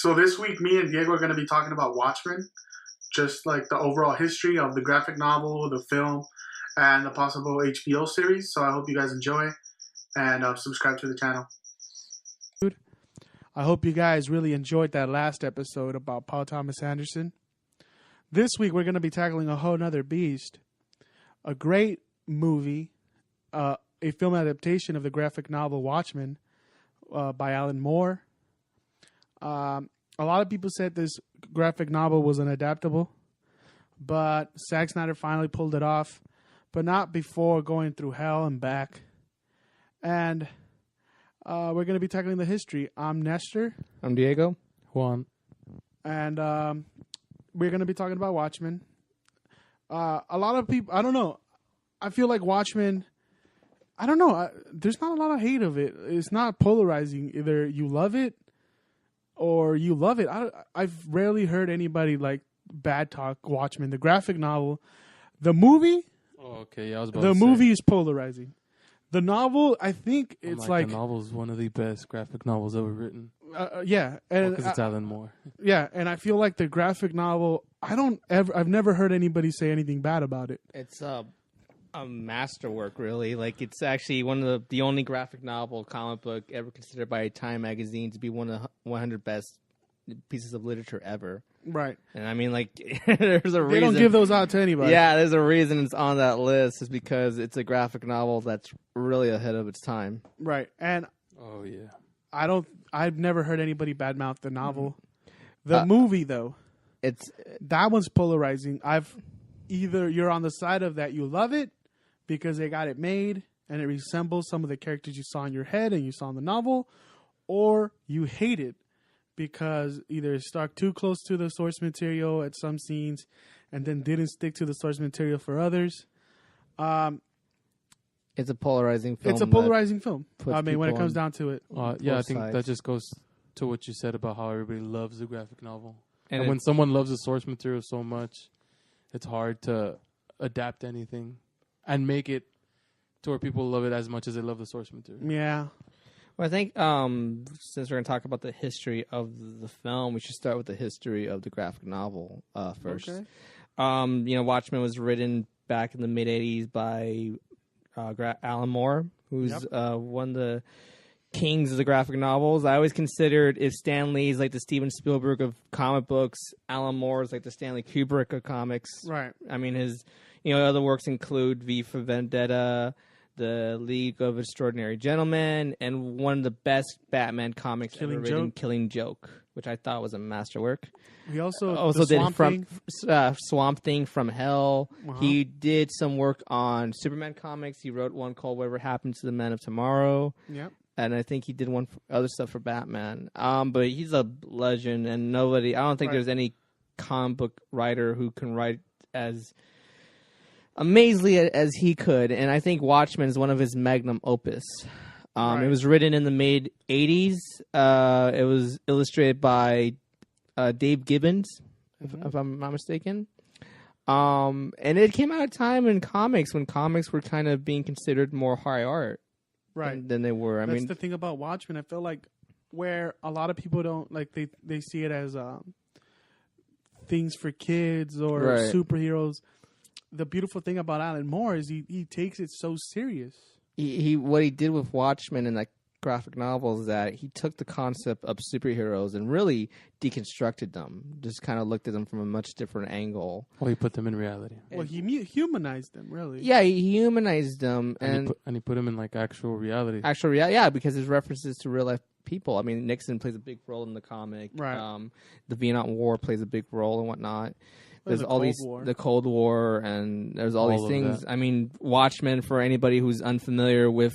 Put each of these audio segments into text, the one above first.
So this week, me and Diego are going to be talking about Watchmen, just like the overall history of the graphic novel, the film, and the possible HBO series. So I hope you guys enjoy and subscribe to the channel. I hope you guys really enjoyed that last episode about Paul Thomas Anderson. This week, we're going to be tackling a whole nother beast. A great movie, a film adaptation of the graphic novel Watchmen by Alan Moore. A lot of people said this graphic novel was unadaptable, but Zack Snyder finally pulled it off, but not before going through hell and back. And we're going to be tackling the history. I'm Nestor. I'm Diego. Juan. And we're going to be talking about Watchmen. A lot of people, I don't know. I feel like Watchmen, I don't know. There's not a lot of hate of it. It's not polarizing. Either you love it or you love it. I've rarely heard anybody like bad talk Watchmen, the graphic novel. The movie, Oh, okay. Yeah, I was about the to say. movie is polarizing. The novel, I think it's like the novel is one of the best graphic novels ever written. yeah, and Because it's Alan Moore. yeah, and I feel like the graphic novel, I've never heard anybody say anything bad about it. It's a masterwork, really. Like, it's actually one of the only graphic novel comic book ever considered by Time magazine to be one of the 100 best pieces of literature ever. Right. And I mean, like, there's a reason. They don't give those out to anybody. Yeah, there's a reason it's on that list. Is because it's a graphic novel that's really ahead of its time. Right. And Oh, yeah. I've never heard anybody badmouth the novel. The movie, though, that one's polarizing. Either you're on the side of that you love it because they got it made and it resembles some of the characters you saw in your head and you saw in the novel, or you hate it because either it stuck too close to the source material at some scenes and then didn't stick to the source material for others. It's a polarizing film. It's a polarizing film. puts I mean, when it people comes on down to it. Yeah, I both think sides. that just goes to what you said about how everybody loves the graphic novel. And And when someone loves the source material so much, it's hard to adapt anything and make it to where people love it as much as they love the source material. Yeah. Well, I think since we're going to talk about the history of the film, we should start with the history of the graphic novel first. Okay. Watchmen was written back in the mid '80s by Alan Moore, who's one of the kings of the graphic novels. I always considered if Stan Lee's like the Steven Spielberg of comic books, Alan Moore is like the Stanley Kubrick of comics. Right. I mean, his other works include V for Vendetta, The League of Extraordinary Gentlemen, and one of the best Batman comics ever written, Killing Joke, which I thought was a masterwork. He also did Swamp Thing from Hell. Uh-huh. He did some work on Superman comics. He wrote one called Whatever Happened to the Men of Tomorrow. Yep. And I think he did one for other stuff for Batman. But he's a legend, and I don't think there's any comic book writer who can write as amazingly as he could. And I think Watchmen is one of his magnum opus. It was written in the mid '80s. It was illustrated by Dave Gibbons, if I'm not mistaken. And it came out of time in comics when comics were kind of being considered more high art. Right. Than they were. That's the thing about Watchmen. I feel like where a lot of people don't like they see it as things for kids or superheroes. The beautiful thing about Alan Moore is he takes it so serious. What he did with Watchmen and like graphic novels is that he took the concept of superheroes and really deconstructed them. Just kind of looked at them from a much different angle. Well, he put them in reality. Well, he humanized them, really. Yeah, he humanized them, and he put them in like actual reality. Actual reality, yeah, because there's references to real life people. I mean, Nixon plays a big role in the comic. Right. The Vietnam War plays a big role and whatnot. There's the Cold War, and there's all these things. That. I mean, Watchmen, for anybody who's unfamiliar with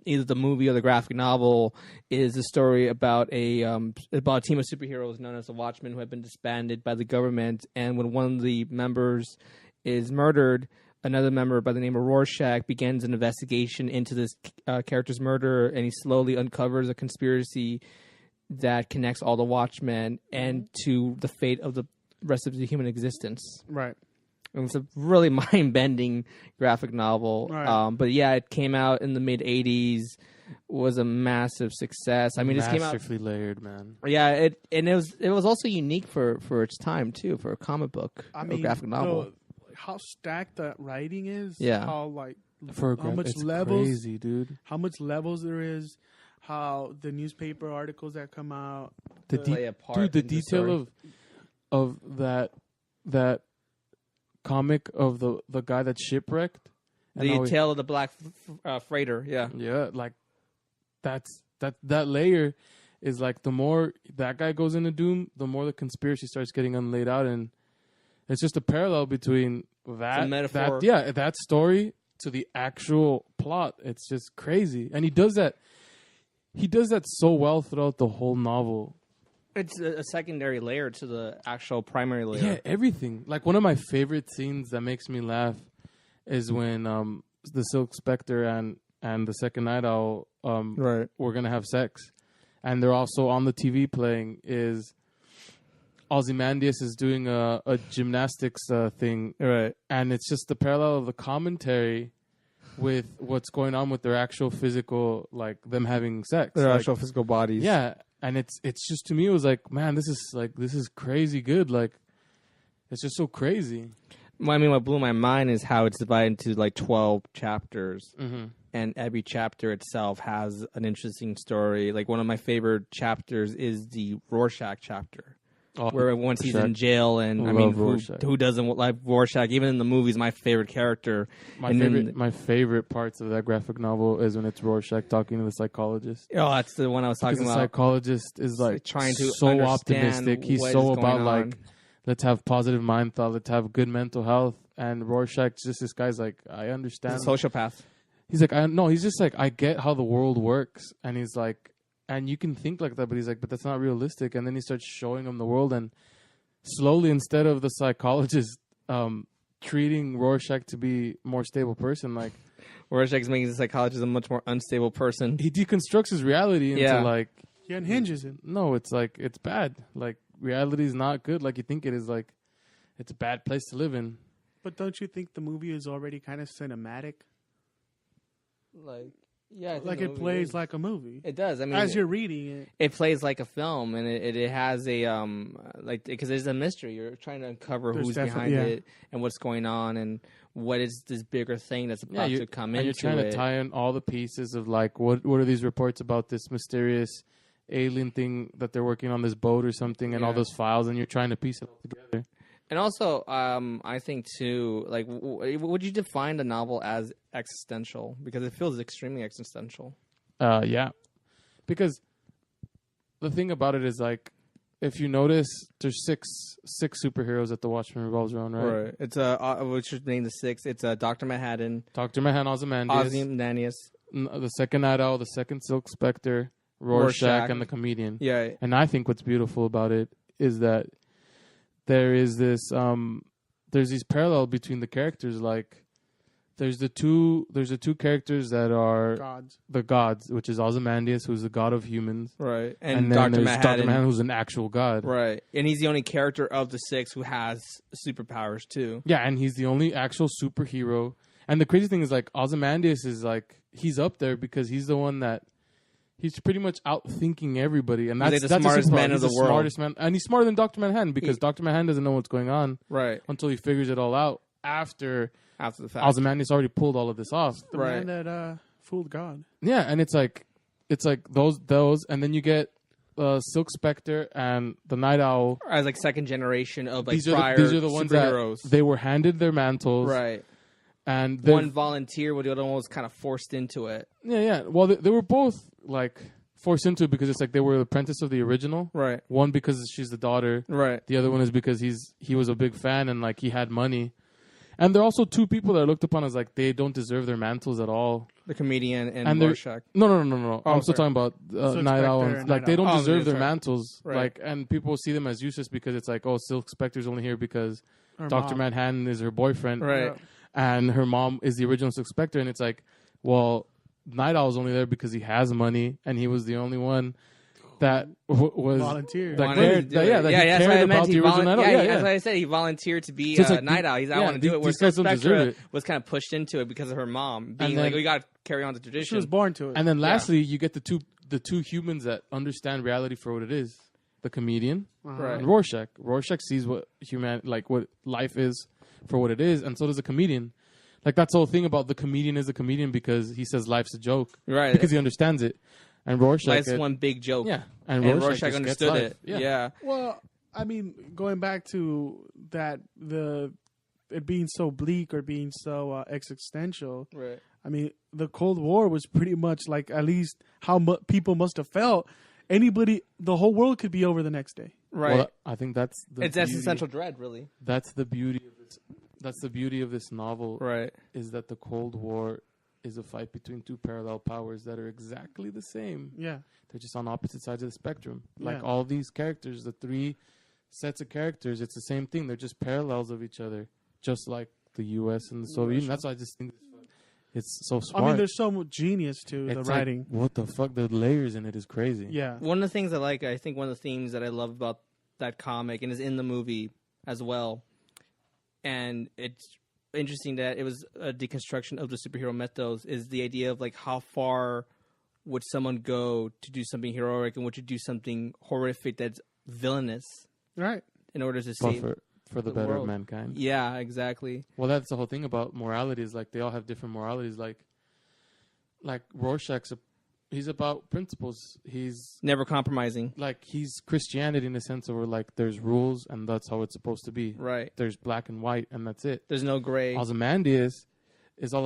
either the movie or the graphic novel, is a story about a team of superheroes known as the Watchmen who have been disbanded by the government. And when one of the members is murdered, another member by the name of Rorschach begins an investigation into this character's murder, and he slowly uncovers a conspiracy that connects all the Watchmen and to the fate of the rest of the human existence. Right. It was a really mind-bending graphic novel. Right. But yeah, it came out in the mid-'80s. Was a massive success. I mean, this came out masterfully layered, man. Yeah, it was also unique for its time too, for a comic book or graphic novel. How stacked that writing is. Yeah. How like For how much it's levels, crazy, dude. how much levels there is. How the newspaper articles that come out. The play a part dude, the in the detail of that comic of the guy that's shipwrecked. The Tale of the Black Freighter. Yeah. Yeah, like that layer is like the more that guy goes into Doom, the more the conspiracy starts getting unlaid out, and it's just a parallel between that metaphor. that story to the actual plot. It's just crazy, and he does that so well throughout the whole novel. It's a secondary layer to the actual primary layer. Yeah, everything. Like one of my favorite scenes that makes me laugh is when the Silk Spectre and the Second Night Owl Right. were gonna have sex, and they're also on the TV playing is Ozymandias is doing a gymnastics thing, Right. and it's just the parallel of the commentary with what's going on with their actual physical, like them having sex, Their like, actual physical bodies. yeah. And it's just, to me, it was like, man, this is crazy good. Like, it's just so crazy. Well, I mean, what blew my mind is how it's divided into like 12 chapters. Mm-hmm. And every chapter itself has an interesting story. Like one of my favorite chapters is the Rorschach chapter, where once he's in jail, and I mean, who doesn't like Rorschach? Even in the movies, my favorite character. My favorite parts of that graphic novel is when it's Rorschach talking to the psychologist. Oh, that's the one I was talking Because about. the psychologist is like trying to so understand optimistic. He's what so is about going like, on. let's have positive mind thought, let's have good mental health. And Rorschach's just this guy's like, I understand. He's a sociopath. He's like, he's just like, I get how the world works. And he's like, and you can think like that, but he's like, but that's not realistic. And then he starts showing him the world, and slowly, instead of the psychologist treating Rorschach to be a more stable person, like Rorschach's making the psychologist a much more unstable person. he deconstructs his reality into like, He unhinges it. no, it's like, it's bad. Like, reality is not good like you think it is. Like, it's a bad place to live in. But don't you think the movie is already kind of cinematic? Like, yeah, I think Like the it movie plays is. like a movie. It does. I mean, As you're reading it. it plays like a film, and it has a like, because there's a mystery. You're trying to uncover There's who's definitely- behind it and what's going on and what is this bigger thing that's about to come and into you're trying it. to tie in all the pieces of like, what are these reports about this mysterious alien thing that they're working on this boat or something, and all Yeah. those files, and you're trying to piece it all together. And also, I think too, like, would you define the novel as existential? Because it feels extremely existential. Yeah, because the thing about it is, like, if you notice, there's six superheroes that the Watchmen revolves around, right? It's we should name the six. It's Dr. Manhattan, Dr. Manhattan, Ozymandias, Ozymandias. The second Night Owl, the second Silk Spectre, Rorschach, and the comedian. Yeah, And I think what's beautiful about it is that there is this there's these parallel between the characters. Like, there's the two characters that are Gods. the gods, which is Ozymandias, who's the god of humans, right. and then Dr. there's Manhattan, Dr. Manhattan, who's an actual god, right. And he's the only character of the six who has superpowers too. Yeah, and he's the only actual superhero. And the crazy thing is, like, Ozymandias is like, he's up there because he's the one that he's pretty much out thinking everybody, and that's the that's smartest the man of the world. Smartest man, and he's smarter than Dr. Manhattan because Dr. Manhattan doesn't know what's going on Right. until he figures it all out after After the fact. Ozymandias already pulled all of this off. The Right. man that fooled God. Yeah, and it's like those, and then you get Silk Spectre and the Night Owl. As like second generation of like These prior are the ones superheroes. that they were handed their mantles, Right. And One volunteer, while the other one was kind of forced into it. Yeah. Well, they were both like forced into it because it's like they were the apprentice of the original. Right. One because she's the daughter. Right. The other one is because he was a big fan and like he had money. And there are also two people that are looked upon as like they don't deserve their mantles at all. The comedian and Rorschach. No. Oh, I'm still talking about Night Owl. Spectre Like and they don't Night Owl. deserve Oh, their sorry. mantles. Right. Like, and people see them as useless because it's like, oh, Silk Spectre's only here because Her Dr. mom. Manhattan is her boyfriend. Right. And her mom is the original Silk Spectre, and it's like, well, Night Owl's only there because he has money, and he was the only one that was volunteered. that cared, that, yeah, that he that's cared why I meant about the original Night Owl. yeah, that's why I said he volunteered to be So it's like Night Owl. He's I want to do it. Where these guys don't deserve Spectra it. was kind of pushed into it because of her mom being then- like, we got to carry on the tradition. She was born to it. And then lastly, you get the two humans that understand reality for what it is: the comedian Right. and Rorschach. Rorschach sees what what life is for what it is, and so does a comedian. Like that's the whole thing about the comedian is a comedian because he says life's a joke, Right. Because he understands it. And Rorschach, Life's one big joke. yeah, And Rorschach just understood gets it. life. Yeah. Well, I mean, going back to that, it being so bleak or being so existential. Right. I mean, the Cold War was pretty much like at least how people must have felt. The whole world could be over the next day. Right. Well, I think that's the It's existential dread, really. That's the beauty of this. That's the beauty of this novel. Right. Is that the Cold War is a fight between two parallel powers that are exactly the same. Yeah. They're just on opposite sides of the spectrum. Like Yeah. all these characters, the three sets of characters, it's the same thing. They're just parallels of each other, just like the U.S. and the Soviet Union. That's why I just think it's so smart. I mean, there's so much genius to the It's writing. Like, what the fuck? The layers in it is crazy. Yeah. One of the things I think one of the themes that I love about that comic and is in the movie as well, and it's interesting that it was a deconstruction of the superhero mythos, is the idea of like how far would someone go to do something heroic and would you do something horrific that's villainous Right. in order to But save for the the better world. of mankind. Yeah, exactly. Well, that's the whole thing about morality is like they all have different moralities. Like Rorschach's he's about principles. He's Never compromising. like he's Christianity in the sense of where like there's rules and that's how it's supposed to be. Right. There's black and white and that's it. There's no gray. Ozymandias is a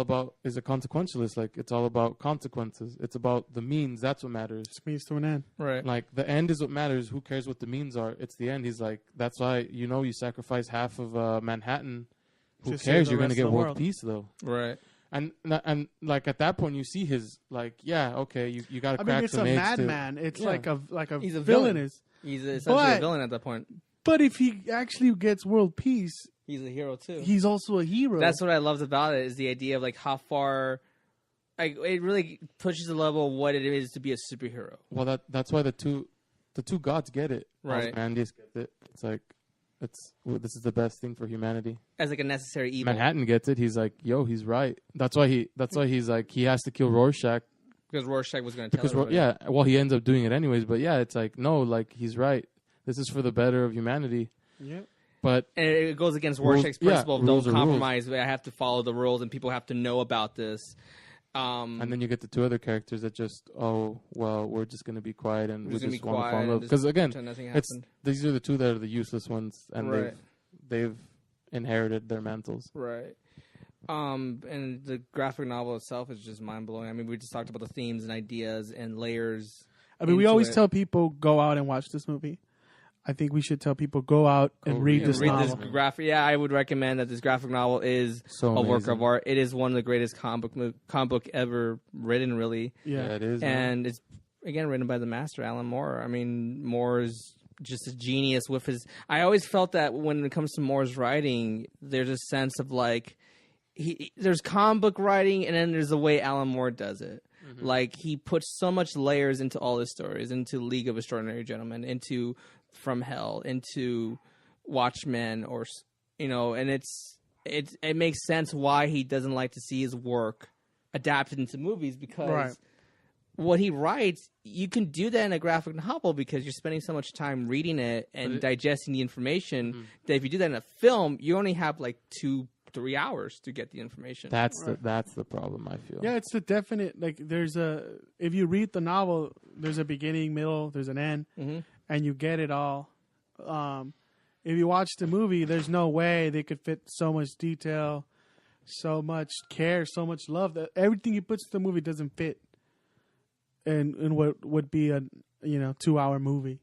consequentialist. Like it's all about consequences. It's about the means. That's what matters. It's means to an end. Right. Like the end is what matters. Who cares what the means are? It's the end. He's like, that's why you sacrifice half of Manhattan. Who To save cares? the You're gonna rest get of the world world. peace though. Right. And like at that point, you see his like, yeah, okay, you got to I crack mean, it's a some eggs to- madman. It's Yeah. like a He's a villain. villain. Is. He's essentially a But- villain at that point. But if he actually gets world peace, He's a hero too. he's also a hero. That's what I loved about it, is the idea of like how far, like it really pushes the level of what it is to be a superhero. Well, that's why the two gods get it. Right. Ozymandias gets it. It's like this is the best thing for humanity. As like a necessary evil. Manhattan gets it. He's like, yo, he's right. That's why he's like he has to kill Rorschach Because Rorschach was going to tell because everybody. well he ends up doing it anyways. But yeah, it's like no, like he's right. This is for the better of humanity. Yep. But And it goes against Rules- Rorschach's yeah, principle of rules don't are rules. compromise. I have to follow the rules and people have to know about this. and then you get the two other characters that just we're just gonna be quiet and We're we just just gonna be want to fall in quiet love and because again pretend nothing it's happened. these are the two that are the useless ones and Right. they've inherited their mantles. Right. And the graphic novel itself is just mind blowing. I mean, we just talked about the themes and ideas and layers. I mean, we into always it. tell people go out and watch this movie. I think we should tell people go out and Go read read this it. Read novel. this graphic. Yeah, I would recommend that this graphic novel is So a work of amazing. art. It is one of the greatest comic book ever written, really. Yeah, Yeah. it is. man. And it's again written by the master Alan Moore. I mean, Moore is just a genius with his. I always felt that when it comes to Moore's writing, there's a sense of like there's comic book writing, and then there's the way Alan Moore does it. Like he puts so much layers into all his stories, into League of Extraordinary Gentlemen, into From Hell, into Watchmen, or and it makes sense why he doesn't like to see his work adapted into movies because Right. what he writes, you can do that in a graphic novel because you're spending so much time reading it and digesting the information that if you do that in a film, you only have like 2-3 hours to get the information. That's the problem I feel. Yeah, it's the definite if you read the novel, there's a beginning, middle, there's an end, and you get it all. If you watch the movie, there's no way they could fit so much detail, so much care, so much love that everything he puts in the movie doesn't fit in what would be a 2-hour movie.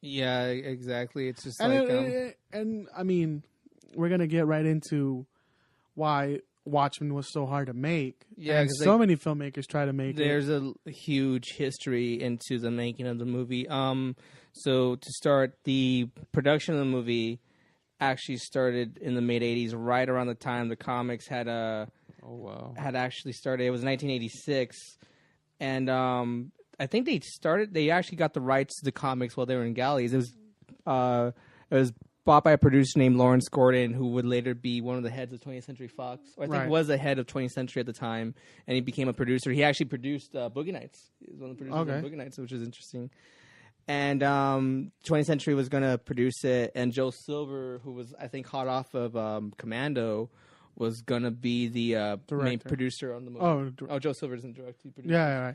Yeah, exactly. It's just And I mean, we're gonna get right into why Watchmen was so hard to make. Yeah, and 'cause, so like, many filmmakers try to make it. there's a huge history into the making of the movie. So to start, the production of the movie actually started in the mid '80s, right around the time the comics had actually started. It was 1986, and I I think they actually got the rights to the comics while they were in galleys. It was bought by a producer named Lawrence Gordon, who would later be one of the heads of 20th Century Fox. Or I think was the head of 20th Century at the time, and he became a producer. He actually produced Boogie Nights. He was one of the producers of Boogie Nights, which is interesting. And 20th Century was going to produce it, and Joe Silver, who was, I think, hot off of Commando, was going to be the main producer on the movie. Joe Silver doesn't direct. He produced Yeah,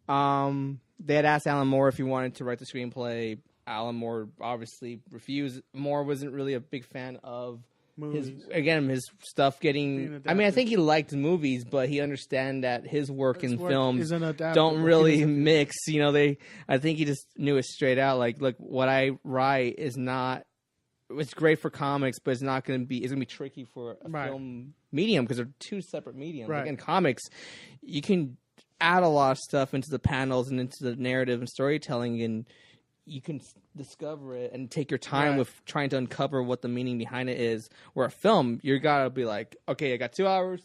right. They had asked Alan Moore if he wanted to write the screenplay. Alan Moore obviously refused. Moore wasn't really a big fan of movies. his stuff getting. I mean, I think he liked movies, but he understand that his work in films don't really mix. You know, I think he just knew it straight out. Like, look, what I write is not. It's great for comics, but it's not going to be. It's going to be tricky for a film medium because they're two separate mediums. Right. Like in comics, you can add a lot of stuff into the panels and into the narrative and storytelling, and you can discover it and take your time with trying to uncover what the meaning behind it is. Where a film, you gotta be like, okay, I got 2 hours,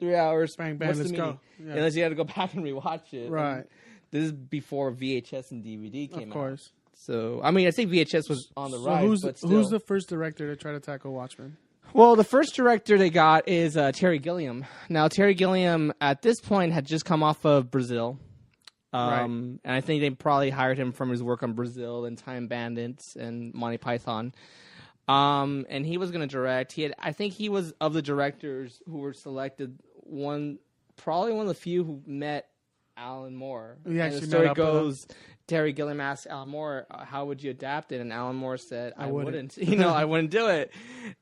3 hours, bang, bang, let's go. Yeah. Unless you had to go back and rewatch it. Right. And this is before VHS and DVD came out. Of course. So, I mean, I think VHS was on the rise. Who's the first director to try to tackle Watchmen? Well, the first director they got is Terry Gilliam. Now, Terry Gilliam, at this point, had just come off of Brazil. And I think they probably hired him from his work on Brazil and Time Bandits and Monty Python. And he was going to direct. I think he was, of the directors who were selected, probably one of the few who met Alan Moore. Yeah, and the story goes, Terry Gilliam asked Alan Moore, how would you adapt it? And Alan Moore said, I wouldn't. I wouldn't do it.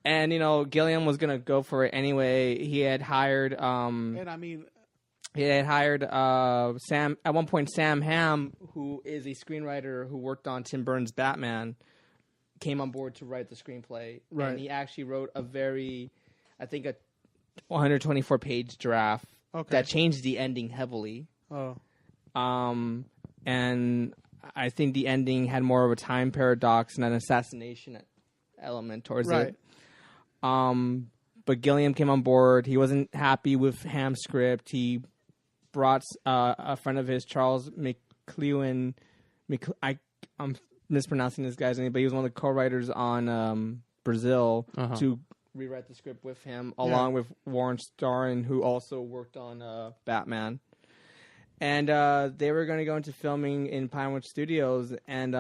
And, Gilliam was going to go for it anyway. He had hired... He had hired Sam at one point. Sam Hamm, who is a screenwriter who worked on Tim Burton's Batman, came on board to write the screenplay. Right. And he actually wrote a 124-page draft that changed the ending heavily. Oh. And I think the ending had more of a time paradox and an assassination element towards it. But Gilliam came on board. He wasn't happy with Hamm's script. He brought a friend of his, Charles McLewan. I'm mispronouncing this guy's name, but he was one of the co-writers on Brazil to rewrite the script with him, along with Warren Starrin, who also worked on Batman. And they were going to go into filming in Pinewood Studios, and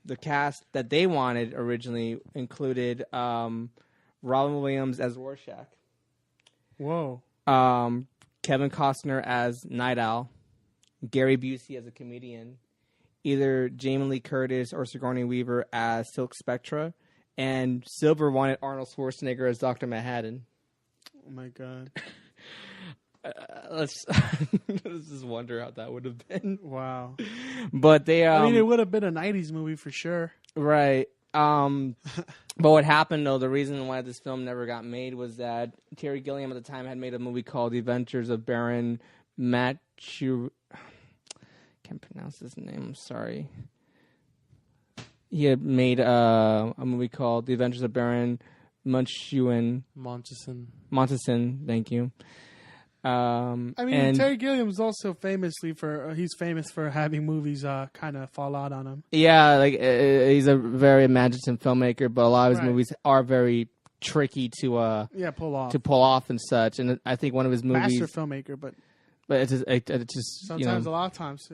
the cast that they wanted originally included Robin Williams as Rorschach. Whoa. Kevin Costner as Night Owl, Gary Busey as a comedian, either Jamie Lee Curtis or Sigourney Weaver as Silk Spectra, and Silver wanted Arnold Schwarzenegger as Dr. Manhattan. Oh my God. Let's just wonder how that would have been. Wow. But they... it would have been a 90s movie for sure. Right. But what happened, though, the reason why this film never got made was that Terry Gilliam at the time had made a movie called The Adventures of Baron Can't pronounce his name, I'm sorry. He had made a movie called The Adventures of Baron Munchausen. Thank you. Terry Gilliam's also famous for having movies kind of fall out on him. Yeah, he's a very imaginative filmmaker, but a lot of his movies are very tricky to pull off and such. And I think one of his movies, master filmmaker, but it's just sometimes a lot of times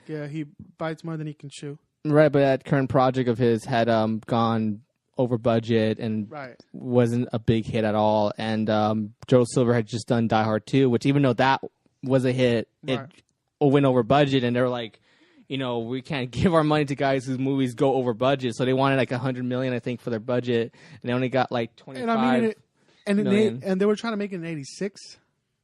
he bites more than he can chew. Right, but that current project of his had gone over budget and wasn't a big hit at all. And Joe Silver had just done Die Hard 2, which even though that was a hit, it went over budget. And they were like, we can't give our money to guys whose movies go over budget. So they wanted like $100 million, I think, for their budget, and they only got like 25 million. And they were trying to make it in '86.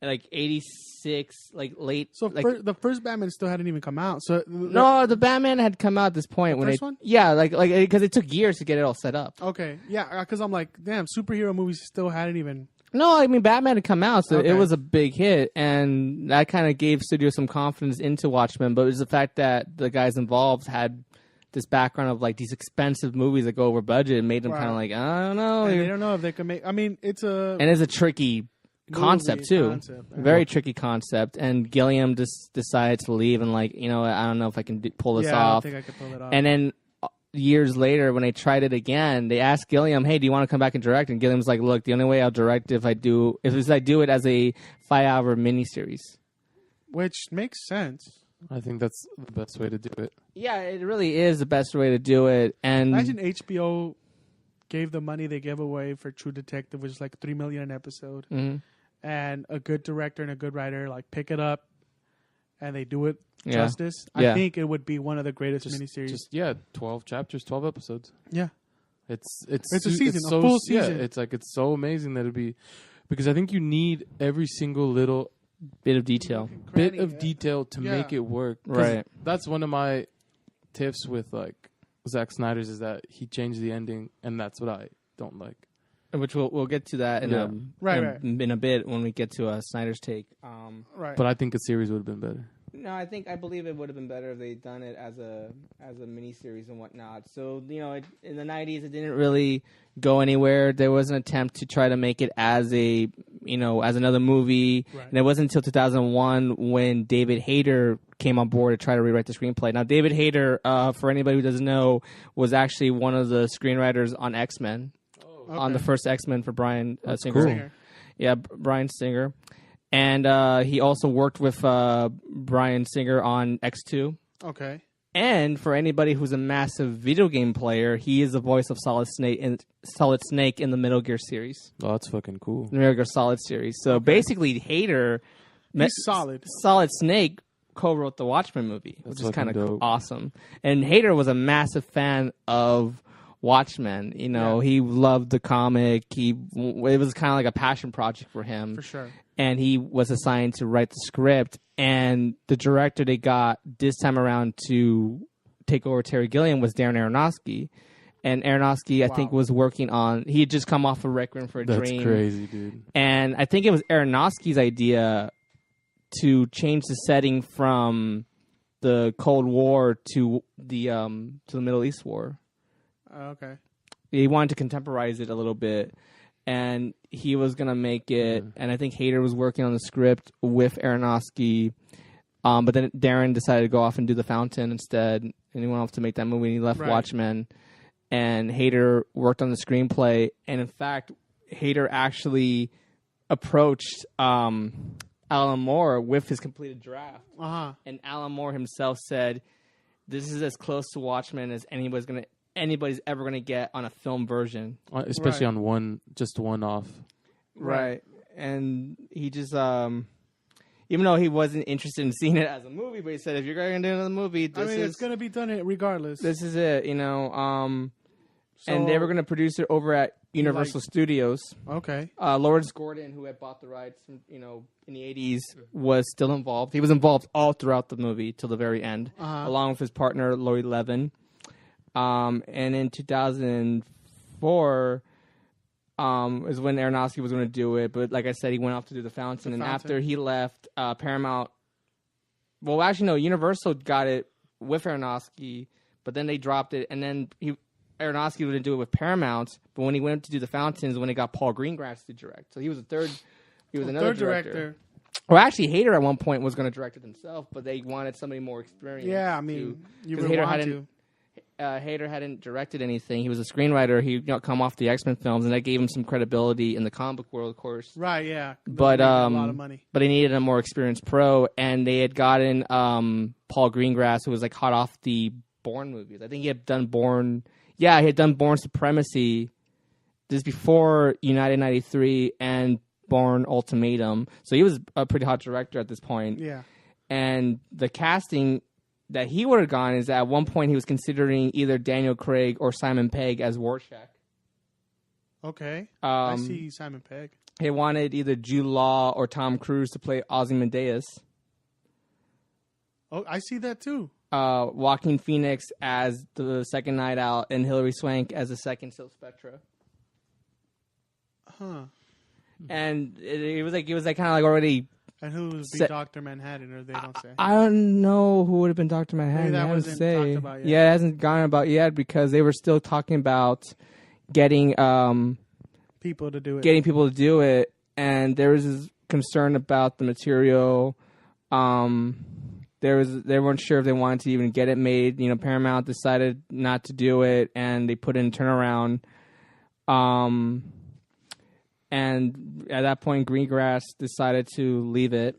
Like 86, like late. So like, the first Batman still hadn't even come out. So no, the Batman had come out at this point. The first one? Yeah, like because it took years to get it all set up. Okay, yeah, because I'm like, damn, superhero movies still hadn't even. No, I mean Batman had come out, so it was a big hit, and that kind of gave studios some confidence into Watchmen. But it was the fact that the guys involved had this background of like these expensive movies that go over budget and made them kind of like, I don't know. And they don't know if they can make. I mean, it's a tricky concept too. Concept. Very tricky concept. And Gilliam just decided to leave and like, I don't know if I can pull this off. I don't think I could pull it off. And then years later, when they tried it again, they asked Gilliam, "Hey, do you want to come back and direct?" And Gilliam's like, "Look, the only way I'll direct if I do it as a 5-hour miniseries." Which makes sense. I think that's the best way to do it. Yeah, it really is the best way to do it. And Imagine HBO gave the money they gave away for True Detective, which is like $3 million an episode, and a good director and a good writer like pick it up, and they do it justice. I think it would be one of the greatest miniseries. 12 chapters, 12 episodes. Yeah, it's a season, a full season. Yeah, it's so amazing that it'd be, because I think you need every single little bit of detail to make it work. Right. That's one of my tiffs with like Zack Snyder's, is that he changed the ending, and that's what I don't like. Which we'll get to that in a bit when we get to Snyder's take. Right. But I think a series would have been better. No, I believe it would have been better if they'd done it as a miniseries and whatnot. So in the 90s, it didn't really go anywhere. There was an attempt to try to make it as as another movie, and it wasn't until 2001 when David Hayter came on board to try to rewrite the screenplay. Now, David Hayter, for anybody who doesn't know, was actually one of the screenwriters on X-Men. Okay. On the first X-Men for Bryan Singer. Cool. Yeah, Bryan Singer. And he also worked with Bryan Singer on X2. Okay. And for anybody who's a massive video game player, he is the voice of Solid Snake in the Metal Gear series. Oh, that's fucking cool. The Metal Gear Solid series. So basically, Hayter... He's solid. Solid Snake co-wrote the Watchmen movie, which is kind of awesome. And Hayter was a massive fan of Watchmen. He loved the comic. It was kind of like a passion project for him. For sure. And he was assigned to write the script. And the director they got this time around to take over Terry Gilliam was Darren Aronofsky. And Aronofsky, I think, was working on... He had just come off of Requiem for a Dream. That's crazy, dude. And I think it was Aronofsky's idea to change the setting from the Cold War to the Middle East War. Okay. He wanted to contemporize it a little bit, and he was going to make it, and I think Hayter was working on the script with Aronofsky, but then Darren decided to go off and do The Fountain instead, and he went off to make that movie, and he left Watchmen, and Hayter worked on the screenplay, and in fact, Hayter actually approached Alan Moore with his completed draft, and Alan Moore himself said, "This is as close to Watchmen as anybody's ever going to get on a film version." Especially on one off. Right. And he just, even though he wasn't interested in seeing it as a movie, but he said, if you're going to do another movie, it's going to be done regardless. This is it, and they were going to produce it over at Universal Studios. Okay. Lawrence Gordon, who had bought the rights, in the 80s, was still involved. He was involved all throughout the movie till the very end, along with his partner, Lloyd Levin. And in 2004 is when Aronofsky was going to do it. But like I said, he went off to do The Fountain. And after he left, Paramount... Well, actually, no. Universal got it with Aronofsky, but then they dropped it. And then Aronofsky was going to do it with Paramount. But when he went to do The Fountain is when they got Paul Greengrass to direct. So he was another director. Well, actually, Hayter at one point was going to direct it himself, but they wanted somebody more experienced. Yeah, I mean, you would want to. Hayter hadn't directed anything. He was a screenwriter. He come off the X-Men films, and that gave him some credibility in the comic book world, of course. Right, yeah. But a lot of money. But he needed a more experienced pro, and they had gotten Paul Greengrass, who was like hot off the Bourne movies. I think he had done Bourne. Yeah, he had done Bourne Supremacy. This is before United 93 and Bourne Ultimatum. So he was a pretty hot director at this point. Yeah. And the casting that he would have gone is that at one point he was considering either Daniel Craig or Simon Pegg as Rorschach. Okay. I see Simon Pegg. He wanted either Jude Law or Tom Cruise to play Ozymandias. Oh, I see that too. Joaquin Phoenix as the second Night Owl and Hilary Swank as the second Silk Spectra. Huh. And it was like kind of like already. And who would be Dr. Manhattan, or they don't say? I don't know who would have been Dr. Manhattan. Maybe that wasn't talked about yet. Yeah, it hasn't gone about yet because they were still talking about getting people to do it. Getting people to do it, and there was this concern about the material. They weren't sure if they wanted to even get it made. You know, Paramount decided not to do it, and they put in turnaround. And at that point, Greengrass decided to leave it.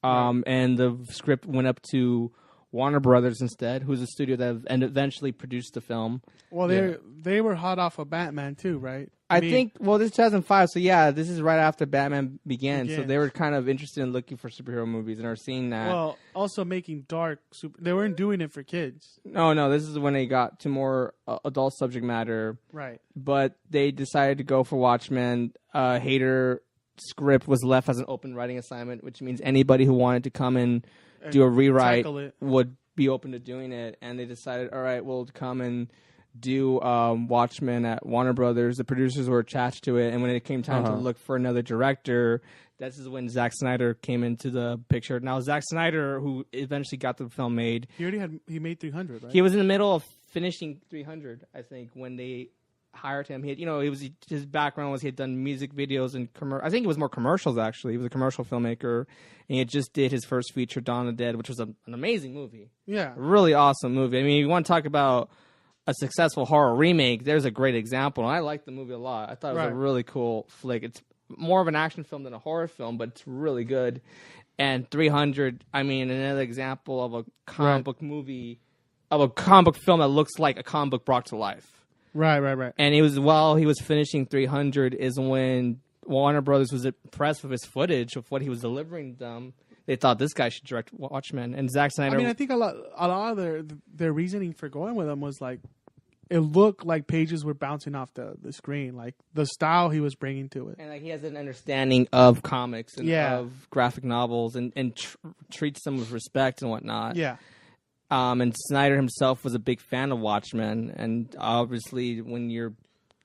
And the script went up to Warner Brothers instead, who's a studio that eventually produced the film. Well, they were hot off of Batman too, right? I think, well, this is 2005, so yeah, this is right after Batman began. So they were kind of interested in looking for superhero movies and are seeing that. Well, also making dark, they weren't doing it for kids. No, this is when they got to more adult subject matter. Right. But they decided to go for Watchmen. Hader script was left as an open writing assignment, which means anybody who wanted to come and do a rewrite would be open to doing it. And they decided, all right, we'll come and do Watchmen at Warner Brothers. The producers were attached to it, and when it came time to look for another director, this is when Zack Snyder came into the picture. Now, Zack Snyder, who eventually got the film made, he made 300, right? He was in the middle of finishing 300, I think, when they hired him. He had, his background was he had done music videos and I think it was more commercials actually. He was a commercial filmmaker, and he had just did his first feature, Dawn of the Dead, which was an amazing movie. Yeah, a really awesome movie. I mean, you want to talk about a successful horror remake, there's a great example. And I liked the movie a lot. I thought it was a really cool flick. It's more of an action film than a horror film, but it's really good. And 300, I mean, another example of a comic book movie, of a comic book film that looks like a comic book brought to life. Right. And it was while he was finishing 300 is when Warner Brothers was impressed with his footage of what he was delivering them. They thought this guy should direct Watchmen. And Zack Snyder... I mean, I think a lot of their reasoning for going with him was like, it looked like pages were bouncing off the screen, like the style he was bringing to it. And like he has an understanding of comics and of graphic novels and treats them with respect and whatnot. Yeah. And Snyder himself was a big fan of Watchmen. And obviously when you're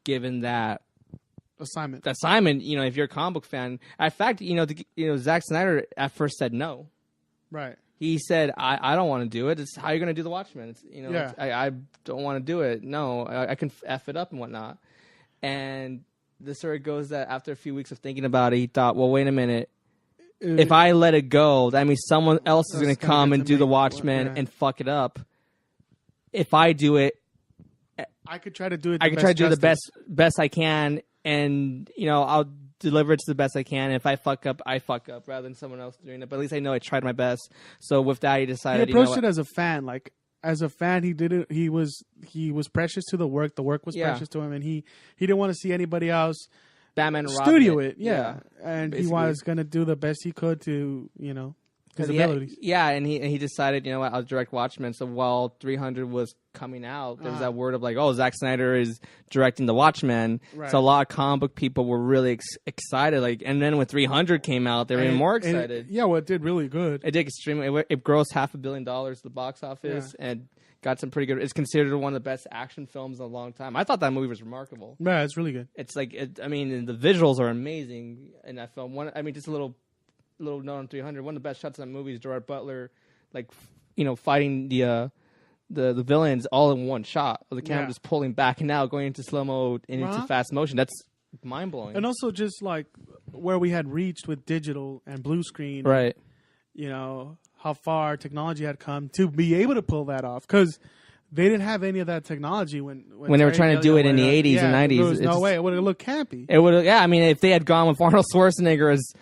given that assignment, if you're a comic book fan, in fact, Zack Snyder at first said no. Right. He said, I don't want to do it. It's how you're going to do the Watchmen. I don't want to do it. No, I can F it up and whatnot. And the story goes that after a few weeks of thinking about it, he thought, well, wait a minute. If I let it go, that means someone else is going to come and do the Watchmen and fuck it up. If I do it, I could try to do it. I could try to do the best I can, and I'll deliver it to the best I can. If I fuck up, I fuck up rather than someone else doing it. But at least I know I tried my best. So with that, he decided. He approached it as a fan. Like as a fan, he did it. He was precious to the work. The work was precious to him, and he didn't want to see anybody else. Batman studio it. Yeah. And basically. He was gonna do the best he could to his abilities. And he decided, I'll direct Watchmen. So while 300 was coming out, there was that word of like, oh, Zack Snyder is directing the Watchmen. Right. So a lot of comic book people were really excited. Like, and then when 300 came out, they were even more excited. It did really good. It did extremely. It grossed $500 million at the box office and got some pretty good. It's considered one of the best action films in a long time. I thought that movie was remarkable. Yeah, it's really good. It's like, the visuals are amazing in that film. Just a little note on 300. One of the best shots in that movie is Gerard Butler, fighting the villains all in one shot. The camera just pulling back and out, going into slow mo and into fast motion. That's mind blowing. And also just like where we had reached with digital and blue screen, right? How far technology had come to be able to pull that off, because they didn't have any of that technology when they were trying to do it in the 80s and 90s. There was no way. It would have looked campy. It would have. Yeah, I mean, if they had gone with Arnold Schwarzenegger as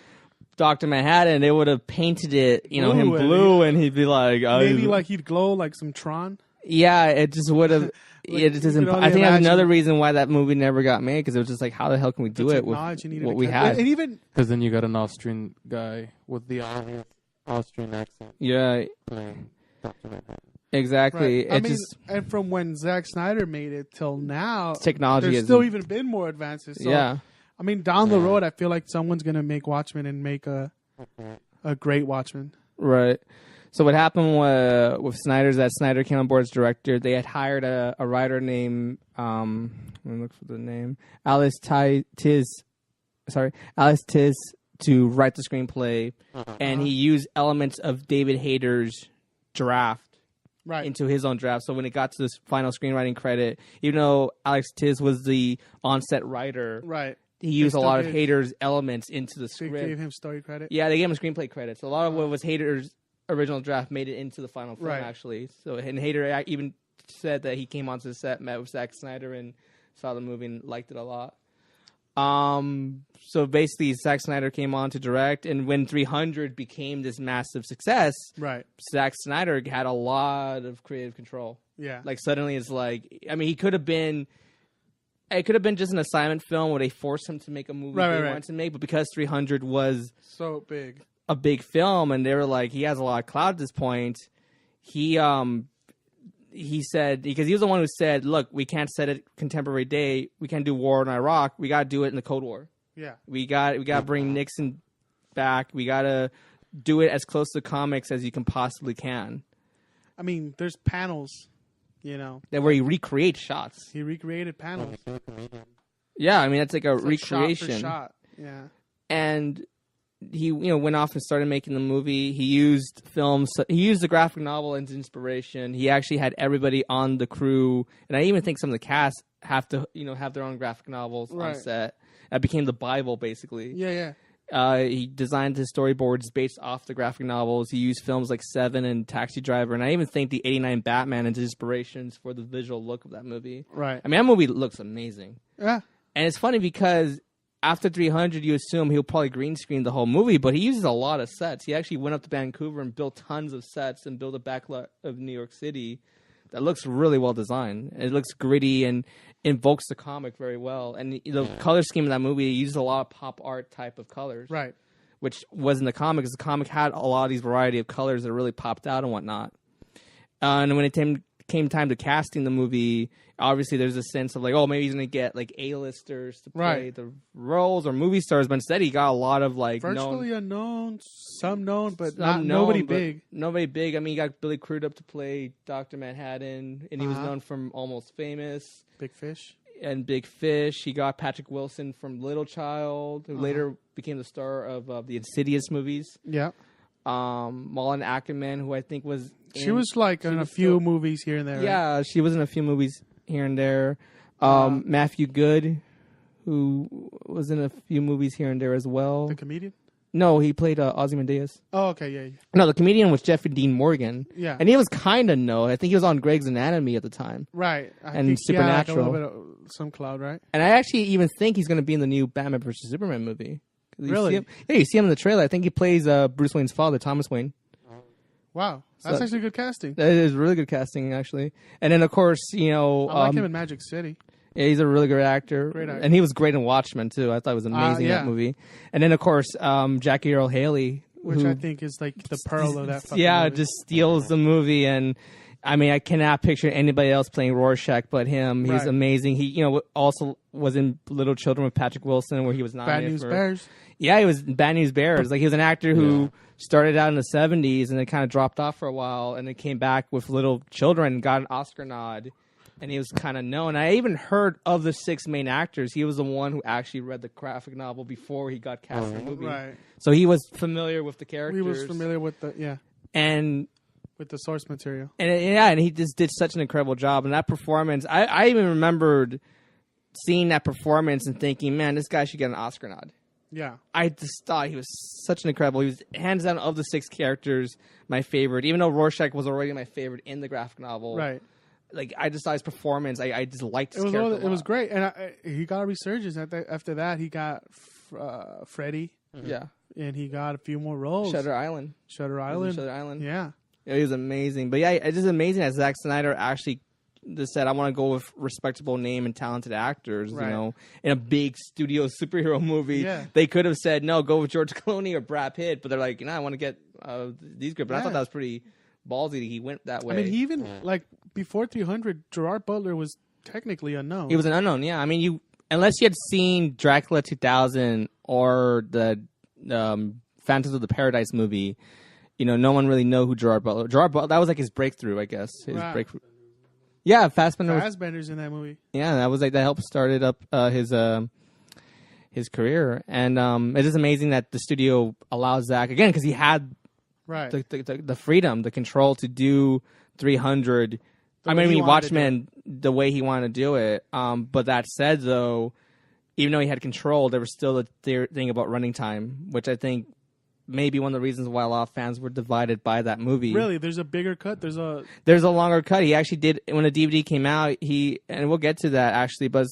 Dr. Manhattan, they would have painted it, him blue, and he'd be like, maybe like he'd glow like some Tron. Yeah, it just would have. I think that's another reason why that movie never got made, because it was just like, how the hell can we do it with what we had? And even because then you got an Austrian guy with the Austrian accent. Yeah, exactly. Right. And from when Zack Snyder made it till now, technology there's still even been more advances. So, I mean, down the road, I feel like someone's gonna make Watchmen and make a great Watchmen. Right. So what happened with Snyder is that Snyder came on board as director. They had hired a writer named let me look for the name, Alice Tiz to write the screenplay, and he used elements of David Hayter's draft into his own draft. So when it got to this final screenwriting credit, even though Alex Tiz was the on-set writer, he used a still lot of gave- Hader's elements into the They script. gave him story credit. Yeah, they gave him screenplay credit. So a lot of what was Hader's original draft made it into the final film, Right. actually. So and Hader even said that he came onto the set, met with Zack Snyder, and saw the movie and liked it a lot. So basically, Zack Snyder came on to direct, and when 300 became this massive success, Right. Zack Snyder had a lot of creative control. Yeah. Like suddenly, it's like, I mean, it could have been just an assignment film where they forced him to make a movie Right, they right. wanted to make, but because 300 was So big. a big film, and they were like, he has a lot of clout at this point. He said, because he was the one who said, look, we can't set it contemporary day. We can't do war in Iraq. We got to do it in the Cold War. Yeah. We got to bring Nixon back. We got to do it as close to comics as you can possibly can. I mean, there's panels, That where he recreates shots. He recreated panels. Yeah, I mean, that's like a It's like recreation. shot for shot. Yeah. And he went off and started making the movie. He used the graphic novel as inspiration. He actually had everybody on the crew, and I even think some of the cast have to have their own graphic novels Right. on set. That became the Bible, basically. Yeah, yeah. He designed his storyboards based off the graphic novels. He used films like Seven and Taxi Driver, and I even think the '89 Batman as inspirations for the visual look of that movie. Right. I mean, that movie looks amazing. Yeah. And it's funny because after 300, you assume he'll probably green screen the whole movie, but he uses a lot of sets. He actually went up to Vancouver and built tons of sets and built a backlot of New York City that looks really well designed. It looks gritty and invokes the comic very well. And the color scheme of that movie uses a lot of pop art type of colors, Right. which was in the comic, because the comic had a lot of these variety of colors that really popped out and whatnot. And when it came time to casting the movie, obviously there's a sense of like, oh, maybe he's going to get like A-listers to play Right. the roles or movie stars, but instead he got a lot of like Virtually unknown, some known, but some nobody known, but big. Nobody big. I mean, you got Billy Crudup to play Dr. Manhattan, and he was Uh-huh. known from Almost Famous Big fish. and Big Fish. He got Patrick Wilson from Little Child, who later became the star of the Insidious movies. Yeah. Malin Ackerman, who I think was She was like in a was few still- movies here and there. right? Yeah, she was in a few movies here and there. Matthew Good, who was in a few movies here and there as well. The comedian? No, he played Ozymandias. Oh, okay. Yeah. Yeah. No, the comedian was Jeffrey Dean Morgan. Yeah. And he was kind of known. I think he was on Greg's Anatomy at the time. Right. And think he had, like, Supernatural. a little bit of some cloud, right? And I actually even think he's going to be in the new Batman vs. Superman movie. 'Cause you Really? see him, yeah, you see him in the trailer. I think he plays Bruce Wayne's father, Thomas Wayne. Wow. That's So- actually good casting. That is really good casting, actually. And then, of course, I like him in Magic City. yeah, he's a really great actor. Great actor. And he was great in Watchmen, too. I thought it was amazing, yeah. that movie. And then, of course, Jackie Earle Haley. Which who- I think is like the pearl of that fucking yeah, movie. just steals the movie. And I mean, I cannot picture anybody else playing Rorschach but him. He's Right. amazing. He, also was in Little Children with Patrick Wilson, where he was Bad nominated News for. Bears. Yeah, he was Bad News Bears. Like, he was an actor who started out in the 70s and then kind of dropped off for a while, and then came back with Little Children and got an Oscar nod. And he was kind of known. I even heard of the 6 main actors, he was the one who actually read the graphic novel before he got cast in the movie. Right. So he was familiar with the characters. We was familiar with the And with the source material. and he just did such an incredible job. And that performance, I even remembered seeing that performance and thinking, man, this guy should get an Oscar nod. Yeah. I just thought he was such an incredible. He was hands down of the 6 characters my favorite, even though Rorschach was already my favorite in the graphic novel. Right. Like, I just saw his performance. I just liked his It was character. a it was lot. great, and he got a resurgence. After that, he got Freddy, Yeah, and he got a few more roles. Shutter Island. Shutter Island. Shutter Island. Yeah. Yeah, he was amazing. But yeah, it's just amazing that Zack Snyder actually just said, I want to go with respectable name and talented actors, Right. in a big studio superhero movie. Yeah. They could have said, no, go with George Clooney or Brad Pitt, but they're like, I want to get these good. But I Yeah. thought that was pretty ballsy. He went that way. I mean, he even like before 300, Gerard Butler was technically unknown. He was an unknown, yeah. I mean, unless you had seen Dracula 2000 or the Phantoms of the Paradise movie, no one really know who Gerard Butler. That was like his breakthrough, I guess. His Wow. breakthrough. Yeah, Fassbender was. Fassbender's in that movie. Yeah, that was like that helped started up his career, and it is amazing that the studio allows Zack again because he had Right. the freedom, the control to do 300. way he wanted to Watchmen the way he wanted to do it. But that said, though, even though he had control, there was still a thing about running time, which I think maybe one of the reasons why a lot of fans were divided by that movie. Really? There's a bigger cut? There's a longer cut. He actually did, when the DVD came out, and we'll get to that actually, but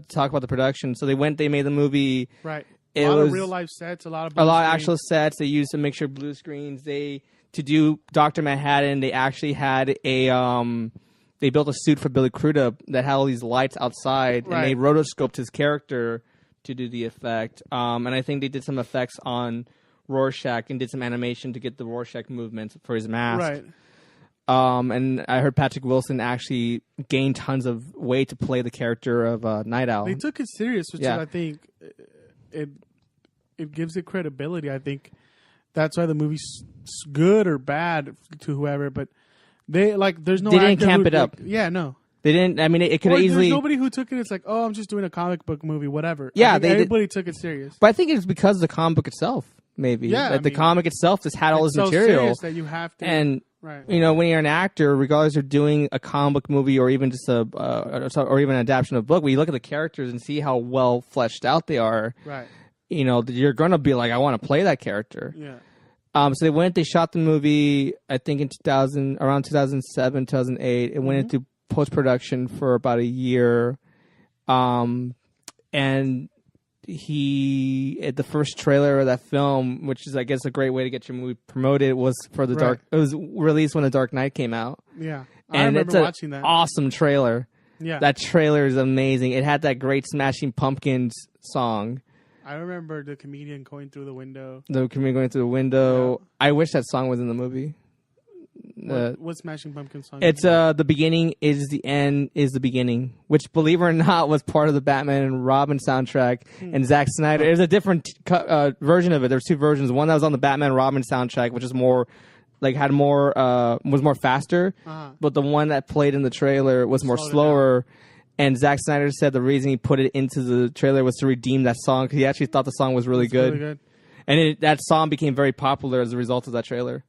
talk about the production. So they made the movie. Right. A lot of real life sets, a lot of actual sets. They used a mixture of blue screens. To do Dr. Manhattan, they actually had they built a suit for Billy Crudup that had all these lights outside, and they rotoscoped his character to do the effect. And I think they did some effects on Rorschach and did some animation to get the Rorschach movements for his mask. Right. And I heard Patrick Wilson actually gained tons of weight to play the character of Night Owl. They took it serious, which is, I think it gives it credibility. I think that's why the movie's good or bad to whoever, but there's no. They didn't camp it up. No. They didn't. I mean, it could easily. There's nobody who took it. It's like, oh, I'm just doing a comic book movie, whatever. Yeah, everybody took it serious. But I think it's because of the comic book itself. Maybe. Yeah, the comic itself just had all this material that you have to. And when you're an actor, regardless of doing a comic book movie or even just or even an adaptation of a book, when you look at the characters and see how well fleshed out they are, right? You're gonna be like, I want to play that character. Yeah. So they shot the movie, I think in around 2007, 2008. It went into post-production for about a year. And the first trailer of that film, which is, I guess, a great way to get your movie promoted, was for the Dark. It was released when The Dark Knight came out. Yeah. I remember watching that. Awesome trailer. Yeah. That trailer is amazing. It had that great Smashing Pumpkins song. I remember the comedian going through the window. Yeah. I wish that song was in the movie. What Smashing Pumpkins song? It's The Beginning is the End is the Beginning, which, believe it or not, was part of the Batman and Robin soundtrack. And Zack Snyder, there's a different version of it. There's two versions. One that was on the Batman and Robin soundtrack, which is more was more faster. But the one that played in the trailer was more slower. And Zack Snyder said the reason he put it into the trailer was to redeem that song, because he actually thought the song was really good. Really good. And that song became very popular as a result of that trailer.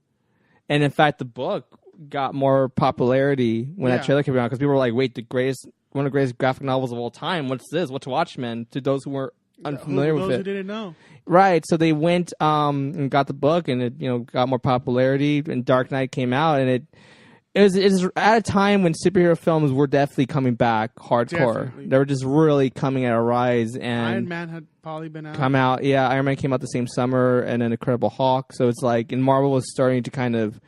And in fact, the book got more popularity when that trailer came out, because people were like, "Wait, one of the greatest graphic novels of all time. What's this? What's Watchmen?" To those who were unfamiliar with it, those who didn't know, right? So they went and got the book, and it got more popularity. And Dark Knight came out, and it was at a time when superhero films were definitely coming back hardcore. Definitely. They were just really coming at a rise. And Iron Man had probably been out. Iron Man came out the same summer, and then Incredible Hulk. So it's like, and Marvel was starting to kind of.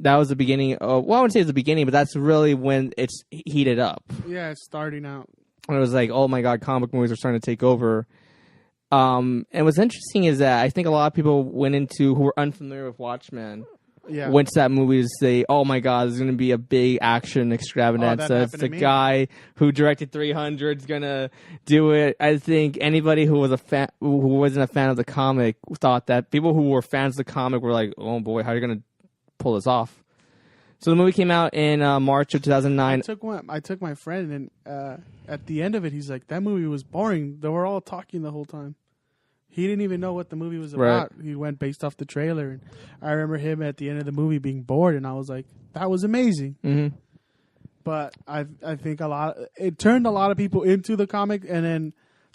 That was the beginning. Well, I wouldn't say it's the beginning, but that's really when it's heated up. Yeah, it's starting out. And it was like, oh my God, comic movies are starting to take over. And what's interesting is that I think a lot of people who were unfamiliar with Watchmen. Yeah. Went to that movie to say, "Oh my God, there's going to be a big action extravaganza." It's the guy who directed 300 is going to do it. I think anybody who wasn't a fan of the comic thought that. People who were fans of the comic were like, "Oh boy, how are you going to pull this off?" So the movie came out in March of 2009. I took my friend, and at the end of it, he's like, "That movie was boring. They were all talking the whole time." He didn't even know what the movie was about. Right. He went based off the trailer. And I remember him at the end of the movie being bored, and I was like, that was amazing. Mm-hmm. But I think it turned a lot of people into the comic, and then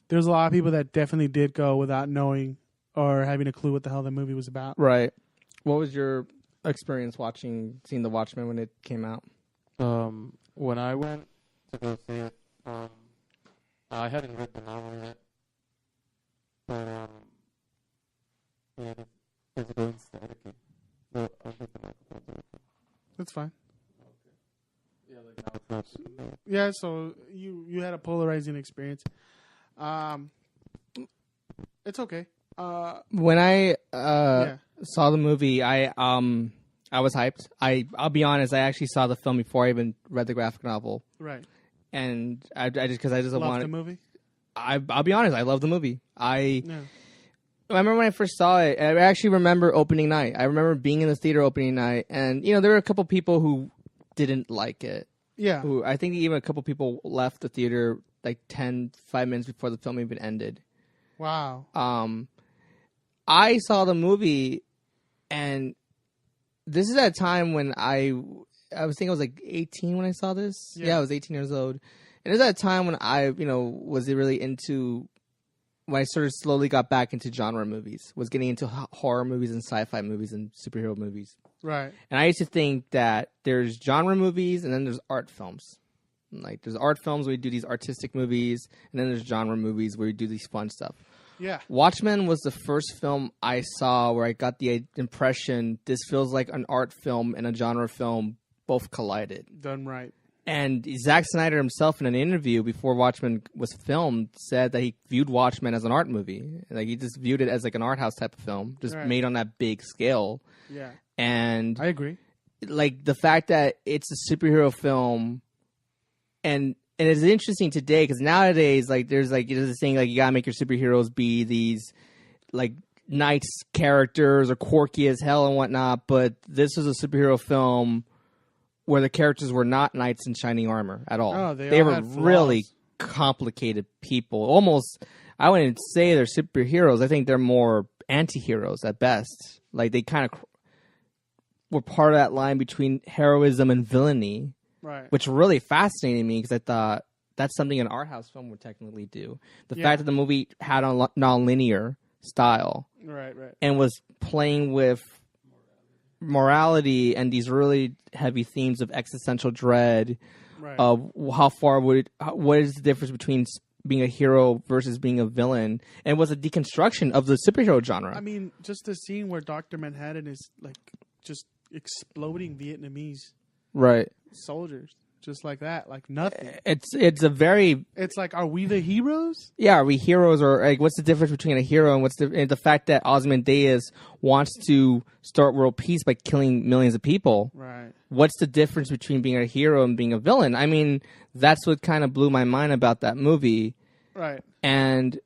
there's a lot of people that definitely did go without knowing or having a clue what the hell the movie was about. Right. What was your experience seeing The Watchmen when it came out? When I went to go see it, I hadn't read the novel yet. But it's going staticky. So I'll get the microphone. That's fine. Okay. Yeah, so you had a polarizing experience. It's okay. When I saw the movie, I was hyped. I'll be honest, I actually saw the film before I even read the graphic novel. Right. And I just wanted the movie. I'll be honest, I love the movie. I remember when I first saw it, I actually remember opening night. I remember being in the theater opening night, and there were a couple people who didn't like it. Yeah. I think even a couple people left the theater like 5 minutes before the film even ended. Wow. I saw the movie, and this is at a time when I was like 18 when I saw this. Yeah, I was 18 years old. And it was at a time when I, was really into, when I sort of slowly got back into genre movies, was getting into horror movies and sci-fi movies and superhero movies. Right. And I used to think that there's genre movies and then there's art films. Like, there's art films where you do these artistic movies, and then there's genre movies where you do these fun stuff. Yeah. Watchmen was the first film I saw where I got the impression this feels like an art film and a genre film both collided. Done right. And Zack Snyder himself, in an interview before Watchmen was filmed, said that he viewed Watchmen as an art movie. Like, he just viewed it as like an art house type of film, just made on that big scale. Yeah. And I agree. Like, the fact that it's a superhero film, and it's interesting today because nowadays, like, there's this thing like you gotta make your superheroes be these like knights characters or quirky as hell and whatnot. But this was a superhero film where the characters were not knights in shining armor at all. Oh, they all were had flaws. really complicated people. Almost, I wouldn't say they're superheroes. I think they're more anti-heroes at best. Like, they kind of were part of that line between heroism and villainy, right? Which really fascinated me because I thought that's something an art house film would technically do. The fact that the movie had a non-linear style, right, and was playing with morality and these really heavy themes of existential dread, of how far what is the difference between being a hero versus being a villain, and was a deconstruction of the superhero genre. I mean, just the scene where Dr. Manhattan is like just exploding Vietnamese soldiers, just like that, like nothing. It's a very. It's like, are we the heroes? Yeah, are we heroes, or like what's the difference between a hero and what's the fact that Ozymandias wants to start world peace by killing millions of people? Right. What's the difference between being a hero and being a villain? I mean, that's what kind of blew my mind about that movie. Right. And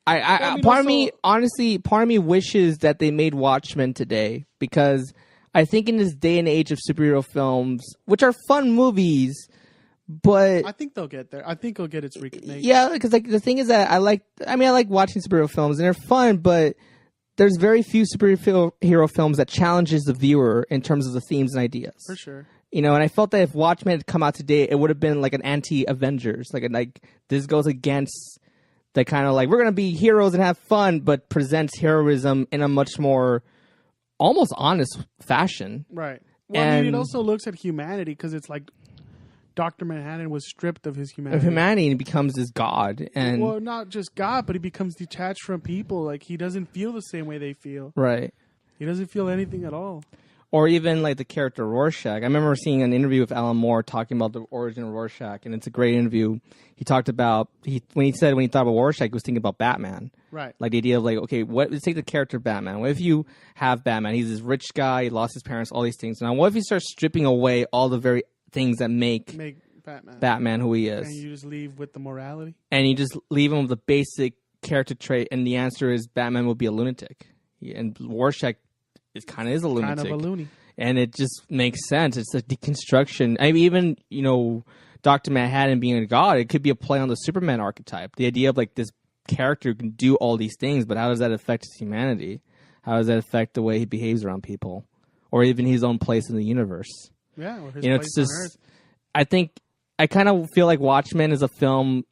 part of me wishes that they made Watchmen today, because I think in this day and age of superhero films, which are fun movies, but I think they'll get there. I think it'll get its recognition. Yeah, because like the thing is that I like watching superhero films and they're fun, but there's very few superhero films that challenges the viewer in terms of the themes and ideas. For sure. And I felt that if Watchmen had come out today, it would have been like an anti-Avengers. Like this goes against the kind of like, we're going to be heroes and have fun, but presents heroism in a much more almost honest fashion. Right. Well, I mean, it also looks at humanity, because it's like Dr. Manhattan was stripped of his humanity. And he becomes this god. And well, not just God, but he becomes detached from people. Like, he doesn't feel the same way they feel. Right. He doesn't feel anything at all. Or even like the character Rorschach. I remember seeing an interview with Alan Moore talking about the origin of Rorschach, and it's a great interview. He talked about when he thought about Rorschach, he was thinking about Batman. Right. Like the idea of like, okay, let's take the character Batman. What if you have Batman? He's this rich guy, he lost his parents, all these things. Now, what if you start stripping away all the very things that make Batman who he is? And you just leave with the morality? And you just leave him with the basic character trait, and the answer is Batman will be a lunatic. And Rorschach is a lunatic. Kind of a loony. And it just makes sense. It's a deconstruction. I mean, even, Dr. Manhattan being a god, it could be a play on the Superman archetype. The idea of like this character can do all these things, but how does that affect his humanity? How does that affect the way he behaves around people? Or even his own place in the universe? Yeah, or his place on Earth. I kind of feel like Watchmen is a film.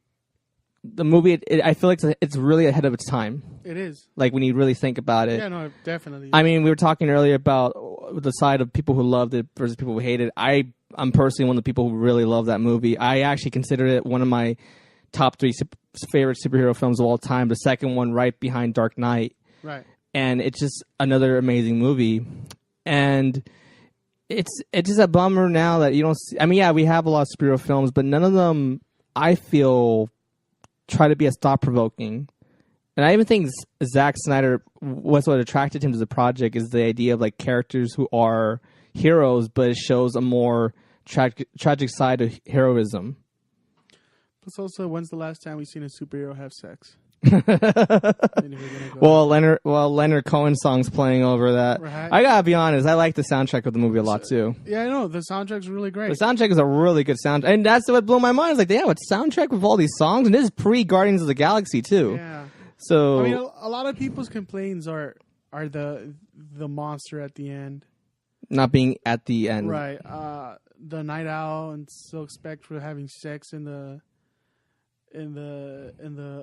The movie, I feel like it's really ahead of its time. It is. Like when you really think about it. Yeah, no, definitely. I mean, we were talking earlier about the side of people who loved it versus people who hated it. I'm personally one of the people who really love that movie. I actually consider it one of my top 3 favorite superhero films of all time. The second one right behind Dark Knight. Right. And it's just another amazing movie. And it's just a bummer now that you don't see. I mean, yeah, we have a lot of superhero films, but none of them, I feel, try to be as thought-provoking. And I even think Zack Snyder, what attracted him to the project is the idea of like characters who are heroes, but it shows a more tragic side of heroism. Plus, also, when's the last time we've seen a superhero have sex? Leonard Cohen songs playing over that. Right. I gotta be honest, I like the soundtrack of the movie a lot too. Yeah, I know, the soundtrack's really great. The soundtrack is a really good soundtrack, and that's what blew my mind. It's like they have a soundtrack with all these songs, and this is pre-Guardians of the Galaxy too. Yeah. So I mean, a lot of people's complaints are the monster at the end not being at the end, right? the Night Owl and Silk Spectre having sex in the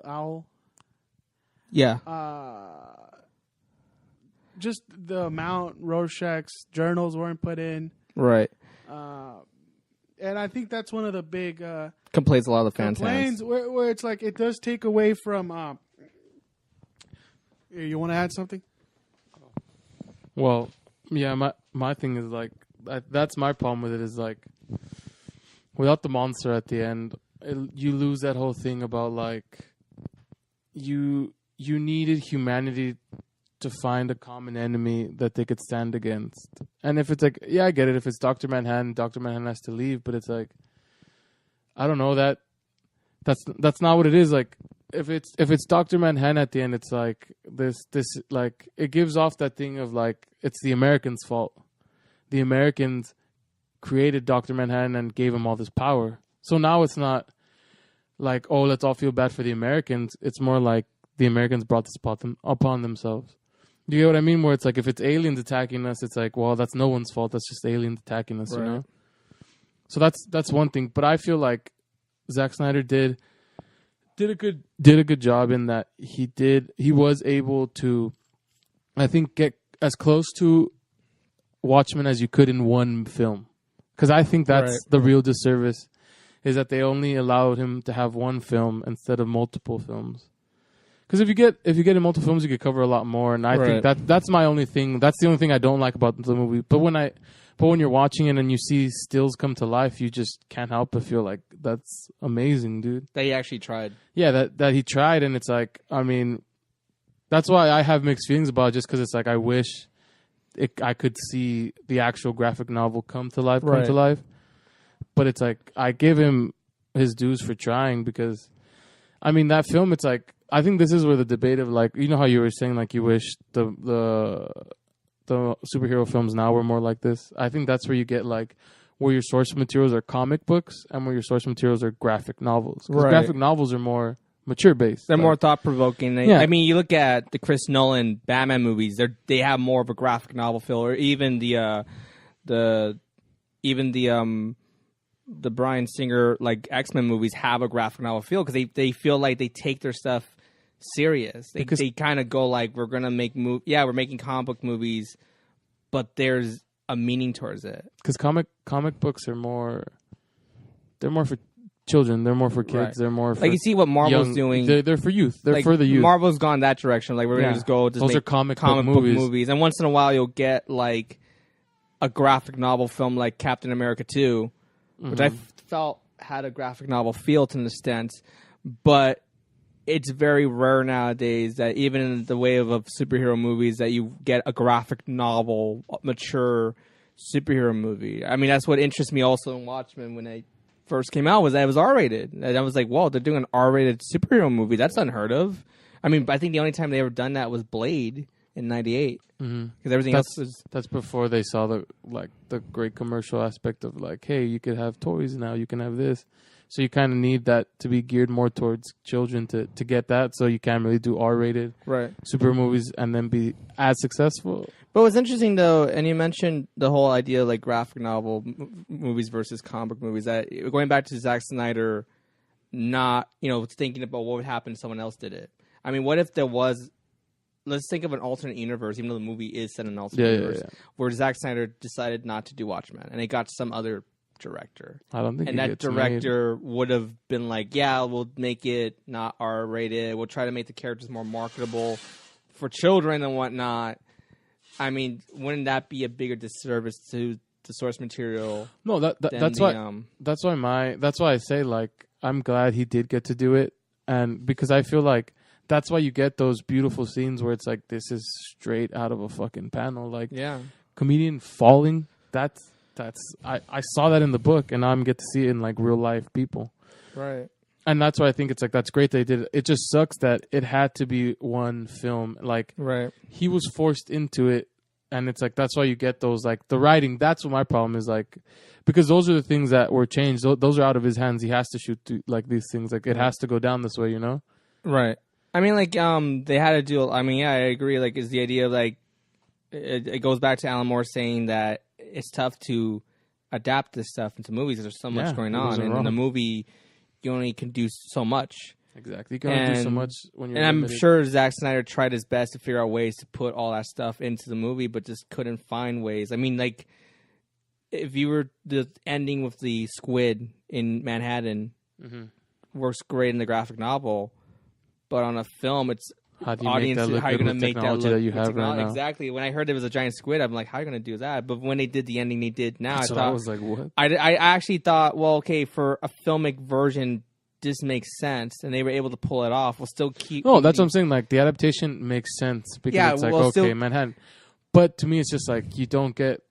owl. Yeah. Just the amount Rorschach's journals weren't put in. Right. And I think that's one of the big Complaints a lot of the fans complaints have. where it's like it does take away from. You want to add something? Well, yeah, my thing is like that's my problem with it is like without the monster at the end, you lose that whole thing about like you needed humanity to find a common enemy that they could stand against. And if it's like, yeah, I get it. If it's Dr. Manhattan has to leave, but it's like, I don't know that's not what it is. Like if it's Dr. Manhattan at the end, it's like this like it gives off that thing of like it's the Americans' fault. The Americans created Dr. Manhattan and gave him all this power. So now it's not like, oh, let's all feel bad for the Americans. It's more like the Americans brought this upon themselves. Do you get what I mean? Where it's like if it's aliens attacking us, it's like, well, that's no one's fault. That's just aliens attacking us, right. You know? So that's one thing. But I feel like Zack Snyder did a good job in that he was able to, I think, get as close to Watchmen as you could in one film. Because I think that's the real disservice, is that they only allowed him to have one film instead of multiple films. Because if you get in multiple films, you could cover a lot more. And I think that's my only thing. That's the only thing I don't like about the movie. But when you're watching it and you see stills come to life, you just can't help but feel like that's amazing, dude. That he actually tried. Yeah, that he tried, and it's like, I mean, that's why I have mixed feelings about it, just because it's like I wish I could see the actual graphic novel come to life. But it's like I give him his dues for trying, because, I mean, that film, it's like, I think this is where the debate of like, you know how you were saying like you wish the superhero films now were more like this. I think that's where you get like where your source materials are comic books and where your source materials are graphic novels. Because graphic novels are more mature based. They're more thought provoking. Yeah. I mean, you look at the Chris Nolan Batman movies; they have more of a graphic novel feel, or even the Bryan Singer like X-Men movies have a graphic novel feel, because they feel like they take their stuff serious. They kind of go like, we're gonna make we're making comic book movies, but there's a meaning towards it. Because comic books are more, they're more for children. They're more for kids. Right. They're more for like you see what Marvel's doing. They're for youth. They're like, for the youth. Marvel's gone that direction. Like we're gonna just go. Those are comic book movies. And once in a while you'll get like a graphic novel film like Captain America 2, which I felt had a graphic novel feel to an extent, but it's very rare nowadays that even in the way of superhero movies that you get a graphic novel, mature superhero movie. I mean, that's what interests me also in Watchmen when it first came out, was that it was R-rated. And I was like, whoa, they're doing an R-rated superhero movie. That's unheard of. I mean, I think the only time they ever done that was Blade in 98. Because everything else was... That's before they saw the great commercial aspect of like, hey, you could have toys now, you can have this. So you kind of need that to be geared more towards children to get that. So you can't really do R-rated super movies and then be as successful. But what's interesting, though, and you mentioned the whole idea of like graphic novel movies versus comic book movies, that going back to Zack Snyder not, thinking about what would happen if someone else did it. I mean, what if there was... Let's think of an alternate universe, even though the movie is set in an alternate universe, where Zack Snyder decided not to do Watchmen, and it got some other director. I don't think and that director would have been like, yeah, we'll make it not R-rated. We'll try to make the characters more marketable for children and whatnot. I mean, wouldn't that be a bigger disservice to the source material? No, that's why I say like I'm glad he did get to do it, and because I feel like that's why you get those beautiful scenes where it's like this is straight out of a fucking panel, like comedian falling. That's I saw that in the book, and now I'm get to see it in like real life people. Right. And that's why I think it's like that's great they did it. It just sucks that it had to be one film. Like he was forced into it, and it's like that's why you get those like the writing. That's what my problem is, like, because those are the things that were changed. Those are out of his hands. He has to shoot like these things. Like it has to go down this way, Right. I mean, like they had to do. I mean, yeah, I agree. Like, is the idea of like it goes back to Alan Moore saying that it's tough to adapt this stuff into movies. There's so much going it on, wasn't and in wrong. the movie, you only can do so much. Exactly. You can only do so much when you're And I'm limited. sure Zack Snyder tried his best to figure out ways to put all that stuff into the movie, but just couldn't find ways. I mean, like, if you were the ending with the squid in Manhattan, works great in the graphic novel, but on a film, it's how do you audience. make that look How are you good going to with make that technology look? that you with have technology? right now? Exactly. When I heard there was a giant squid, I'm like, how are you going to do that? But when they did the ending they did now, So I thought, I was like, what? I actually thought, well, okay, for a filmic version, this makes sense, and they were able to pull it off. We'll still keep. No, that's what I'm saying. Like, the adaptation makes sense because Yeah, it's like, well, okay, still- Manhattan. But to me, it's just like, you don't get...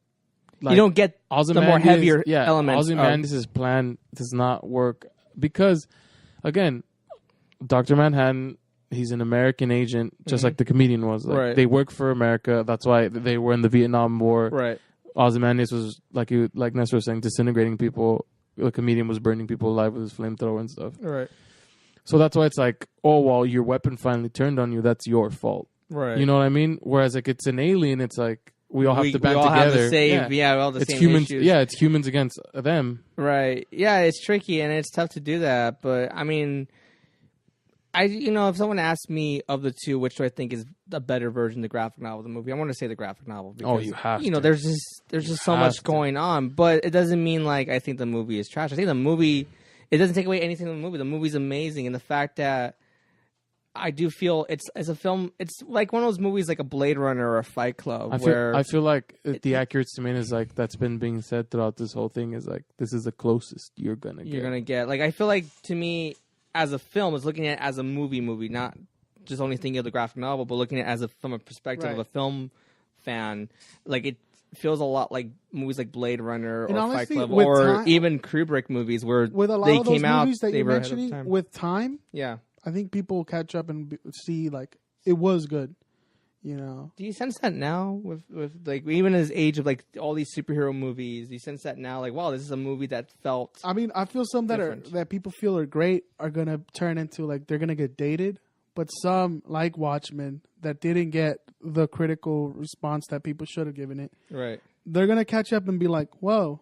Like, you don't get the more heavier elements. Ozymandias' plan does not work because, again, Dr. Manhattan, he's an American agent, just like the comedian was. Like, Right. They work for America. That's why they were in the Vietnam War. Right. Ozymandias was, like Nestor was saying, disintegrating people. The comedian was burning people alive with his flamethrower and stuff. Right. So that's why it's like, oh, well, your weapon finally turned on you. That's your fault. Right. You know what I mean? Whereas, like, it's an alien. It's like, we all have to band we all together. Have the same, all the It's same humans. issues. Yeah, it's humans against them. Right. Yeah, it's tricky and it's tough to do that. But I mean, if someone asked me of the two, which do I think is a better version, the graphic novel, the movie, I want to say the graphic novel. Because, You have to. there's just so much to. going on. But it doesn't mean like I think the movie is trash. I think the movie, it doesn't take away anything from the movie. The movie's amazing, and the fact that I do feel it's as a film, it's like one of those movies like a Blade Runner or a Fight Club. I feel like the accurate statement is like that's been being said throughout this whole thing is like this is the closest you're gonna get. Like I feel like to me as a film is looking at it as a movie, not just only thinking of the graphic novel, but looking at it from a perspective of a film fan. Like it feels a lot like movies like Blade Runner or honestly, Fight Club with or time- even Kubrick movies where With a lot they of those came out. movies that they you're were ahead of mentioning, time. with time, Yeah. I think people will catch up and see like it was good. Do you sense that now with like even as age of like all these superhero movies? Do you sense that now? Like, wow, this is a movie that felt. I mean, I feel some different. that people feel are great are gonna turn into like they're gonna get dated, but some like Watchmen that didn't get the critical response that people should have given it. Right. They're gonna catch up and be like, "Whoa,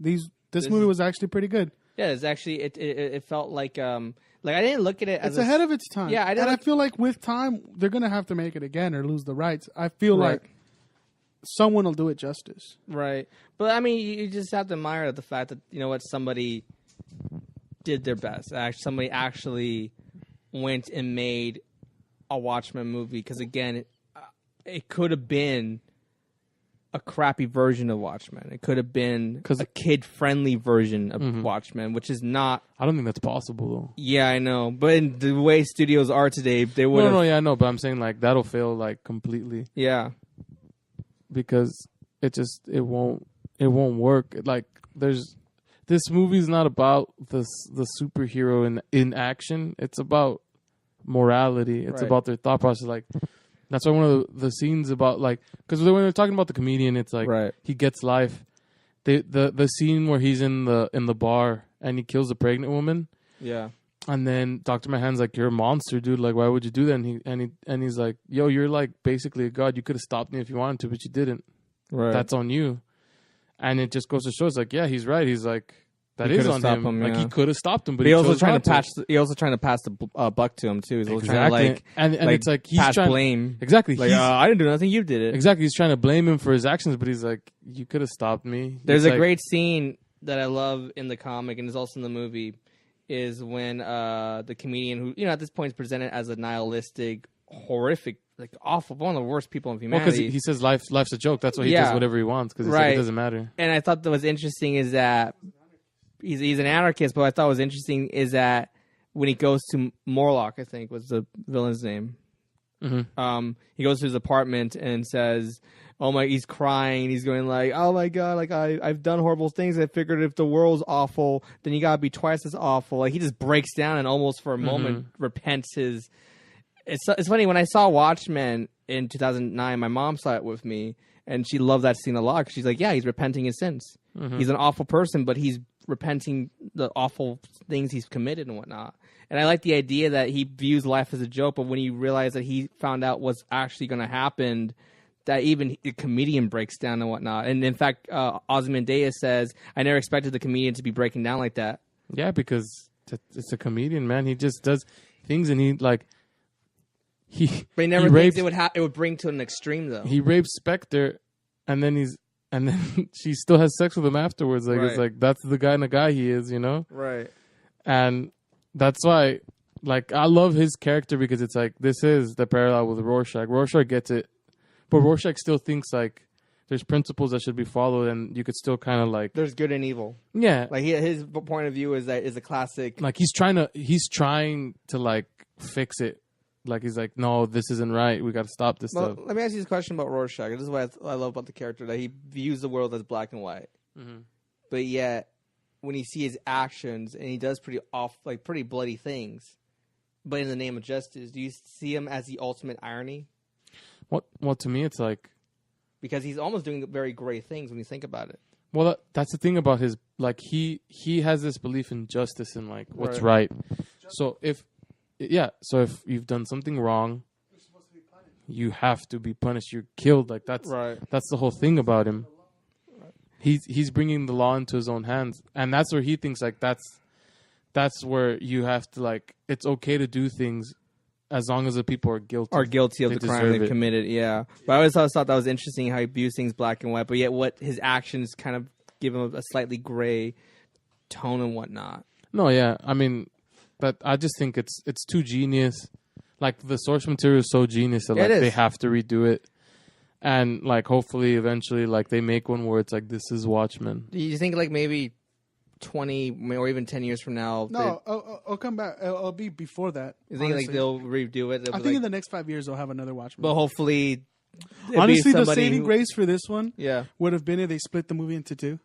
this movie was actually pretty good." Yeah, it's actually it felt like I didn't look at it as It's ahead of its time. Yeah, I feel like with time they're gonna have to make it again or lose the rights. I feel Right. like someone will do it justice. Right. But I mean, you just have to admire the fact that somebody did their best. Somebody actually went and made a Watchmen movie because again, it could have been a crappy version of Watchmen. It could have been a kid-friendly version of Watchmen, which is not. I don't think that's possible though. Yeah, I know, but in the way studios are today, they would. Yeah, I know, but I'm saying like that'll fail like completely. Yeah, because it won't work. Like this movie's not about the superhero in action. It's about morality. It's about their thought process. Like. That's why one of the scenes about like because when they're talking about the comedian, it's like he gets life. The scene where he's in the bar and he kills a pregnant woman. Yeah. And then Dr. Manhattan's like, "You're a monster, dude. Like, why would you do that?" And he's like, "Yo, you're like basically a god. You could have stopped me if you wanted to, but you didn't. Right. That's on you." And it just goes to show, it's like, yeah, he's right. He's like. That is on him. Like he could have stopped him, but he also chose trying not to pass. He also trying to pass the buck to him too. He's also trying to like and it's like he's pass trying blame. Exactly. Like I didn't do nothing. You did it. Exactly. He's trying to blame him for his actions, but he's like, you could have stopped me. There's it's a great scene that I love in the comic, and is also in the movie, is when the comedian who at this point is presented as a nihilistic, horrific, like awful, one of the worst people in humanity. Well, because he says life's a joke. That's why he does whatever he wants because like, it doesn't matter. And I thought that was interesting is that. He's an anarchist, but what I thought was interesting is that when he goes to Morlock, I think was the villain's name. Mm-hmm. He goes to his apartment and says, "Oh my!" He's crying. He's going like, "Oh my god! Like I've done horrible things. I figured if the world's awful, then you gotta be twice as awful." Like he just breaks down and almost for a moment repents his. It's funny when I saw Watchmen in 2009. My mom saw it with me, and she loved that scene a lot because she's like, "Yeah, he's repenting his sins. He's an awful person, but he's." Repenting the awful things he's committed and whatnot. And I like the idea that he views life as a joke, but when he realized that he found out what's actually going to happen, that even the comedian breaks down and whatnot. And in fact, Ozymandias says, "I never expected the comedian to be breaking down like that." Yeah, because it's a comedian, man. He just does things, and he like But he never thinks it would bring to an extreme though. He rapes Spectre, and then she still has sex with him afterwards. Like It's like that's the kind of guy he is, you know? Right. And that's why, like, I love his character because it's like this is the parallel with Rorschach. Rorschach gets it, but Rorschach still thinks like there's principles that should be followed, and you could still kind of like there's good and evil. Yeah, like his point of view is a classic. Like he's trying to like fix it. Like he's like, no, this isn't right. We got to stop this stuff. Let me ask you this question about Rorschach. This is what I love about the character, that he views the world as black and white, but yet when you see his actions and he does pretty bloody things, but in the name of justice, do you see him as the ultimate irony? Well, to me, it's like because he's almost doing very great things when you think about it. Well, that's the thing about his like he has this belief in justice and like what's right. So if you've done something wrong, you have to be punished. You're killed. Like that's the whole thing about him. He's bringing the law into his own hands, and that's where he thinks like that's where you have to like it's okay to do things as long as the people are guilty of the crime they've committed. Yeah, but I always thought that was interesting how he views things black and white, but yet what his actions kind of give him a slightly gray tone and whatnot. No, yeah, I mean, but I just think it's too genius. Like the source material is so genius that like they have to redo it. And like hopefully eventually like they make one where it's like this is Watchmen. Do you think like maybe 20 or even 10 years from now? No, I'll come back. It'll be before that. You think like they'll redo it? I think in the next 5 years they'll have another Watchmen. But hopefully, honestly, the saving grace for this one, would have been if they split the movie into two.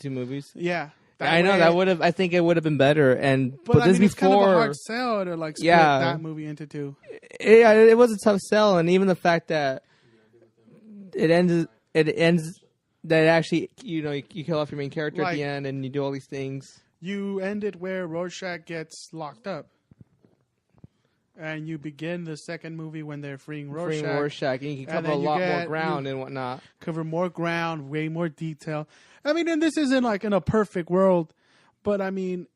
Two movies. Yeah. I know that would have. I think it would have been better. And but this it's before, kind of a hard sell to like split that movie into two. Yeah, it was a tough sell, and even the fact that it ends that actually, you kill off your main character at the end, and you do all these things. You end it where Rorschach gets locked up, and you begin the second movie when they're freeing Rorschach, and you can cover a lot more ground and whatnot. Cover more ground, way more detail. I mean, and this isn't like in a perfect world, but I mean,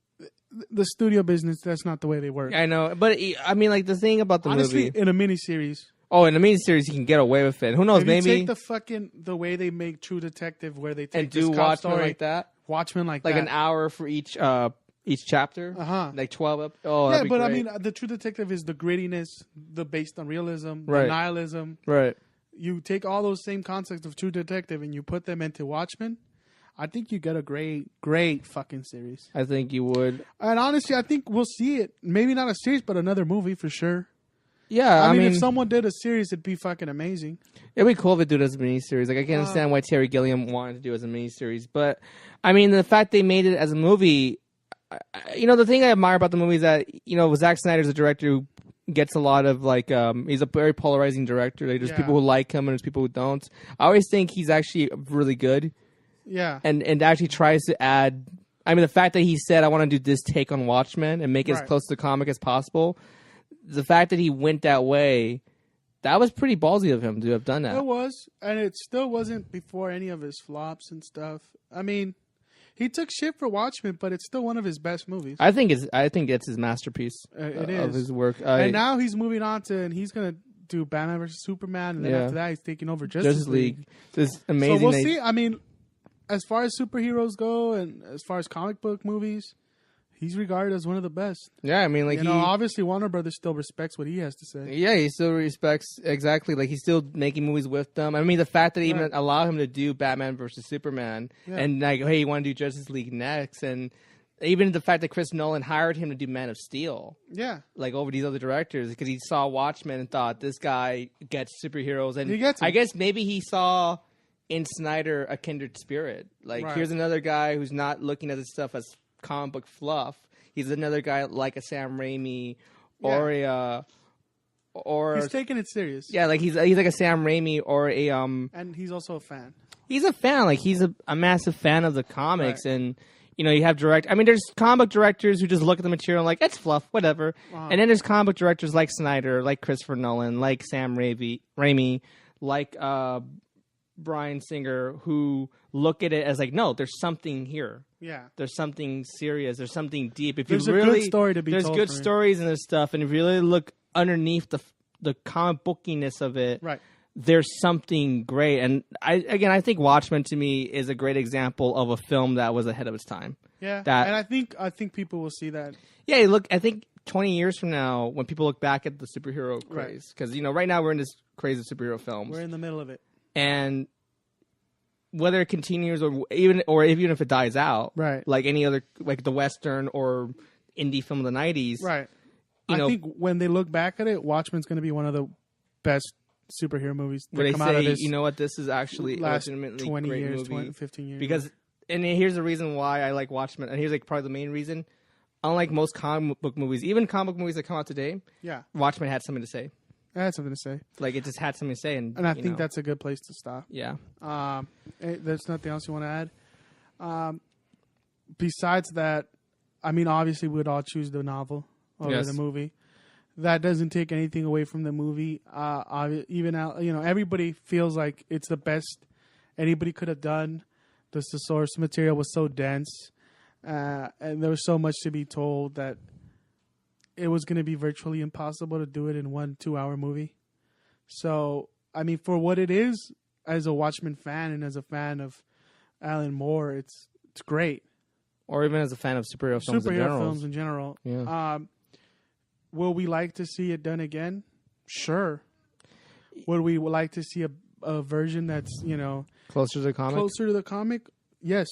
the studio business, that's not the way they work. I know, but I mean, like the thing about the movie in a miniseries. Oh, in a miniseries, you can get away with it. Who knows? Maybe you take the way they make True Detective, where they take and do Watchmen like that. Watchmen like an hour for each chapter. Like 12 Oh, yeah, but I mean, the True Detective is the grittiness, the based on realism, the nihilism. Right. You take all those same concepts of True Detective and you put them into Watchmen. I think you get a great fucking series. I think you would. And honestly, I think we'll see it. Maybe not a series, but another movie for sure. Yeah, I mean, if someone did a series, it'd be fucking amazing. It'd be cool if they do it as a miniseries. Like, I can understand why Terry Gilliam wanted to do it as a miniseries. But, I mean, the fact they made it as a movie, the thing I admire about the movie is that, Zack Snyder's a director who gets a lot of, like, he's a very polarizing director. Like, there's people who like him and there's people who don't. I always think he's actually really good. Yeah. And actually tries to add... I mean, the fact that he said, I want to do this take on Watchmen and make it as close to the comic as possible... The fact that he went that way, that was pretty ballsy of him to have done that. It was, and it still wasn't before any of his flops and stuff. I mean, he took shit for Watchmen, but it's still one of his best movies. I think it's his masterpiece of his work. And now he's moving on and he's gonna do Batman vs Superman, and then after that he's taking over Justice League. This amazing. So we'll see. I mean, as far as superheroes go, and as far as comic book movies, he's regarded as one of the best. Yeah, I mean, like obviously Warner Brothers still respects what he has to say. Yeah, he still respects exactly. Like he's still making movies with them. I mean, the fact that they even allow him to do Batman versus Superman, and like, hey, you want to do Justice League next, and even the fact that Chris Nolan hired him to do Man of Steel. Yeah, like over these other directors because he saw Watchmen and thought this guy gets superheroes, and he gets I guess maybe he saw in Snyder a kindred spirit. Like here's another guy who's not looking at this stuff as comic book fluff. He's another guy like a Sam Raimi or he's taking it serious. Yeah, like he's like a Sam Raimi or a and he's also a fan. He's a fan. Like he's a massive fan of the comics and you have there's comic directors who just look at the material and like it's fluff, whatever. And then there's comic directors like Snyder, like Christopher Nolan, like Sam Raimi, like Bryan Singer, who look at it as like, no, there's something here. Yeah. There's something serious. There's something deep. If There's you a really, good story to be there's told. good for me. stories in this stuff, and if you really look underneath the comic bookiness of it, Right. there's something great. And I think Watchmen to me is a great example of a film that was ahead of its time. Yeah. That- and I think people will see that. Yeah, look, I think 20 years from now, when people look back at the superhero craze, because right now we're in this craze of superhero films, We're in the middle of it. and whether it continues or even if it dies out, Right. like any other, like the Western or indie film of the 90s, Right. You I know, think when they look back at it, Watchmen's going to be one of the best superhero movies where that they come out of say, this you know what, this is actually a last legitimately 20 great years, movie. 20, 15 years. Because, and here's the reason why I like Watchmen, and here's like probably the main reason. Unlike most comic book movies, even comic book movies that come out today, yeah, Watchmen had something to say. I had something to say. Like, it just had something to say. And I you think know, that's a good place to stop. Yeah. There's nothing else you want to add? Besides that, I mean, obviously we'd all choose the novel over Yes. the movie. That doesn't take anything away from the movie. Even everybody feels like it's the best anybody could have done. The source material was so dense, and there was so much to be told that it was going to be virtually impossible to do it in 1-2 hour movie. So, I mean, for what it is, as a Watchmen fan and as a fan of Alan Moore, it's great. Or even as a fan of superhero films In general. Yeah. Will we like to see it done again? Sure. Would we like to see a version that's, Closer to the comic? closer to the comic? Yes.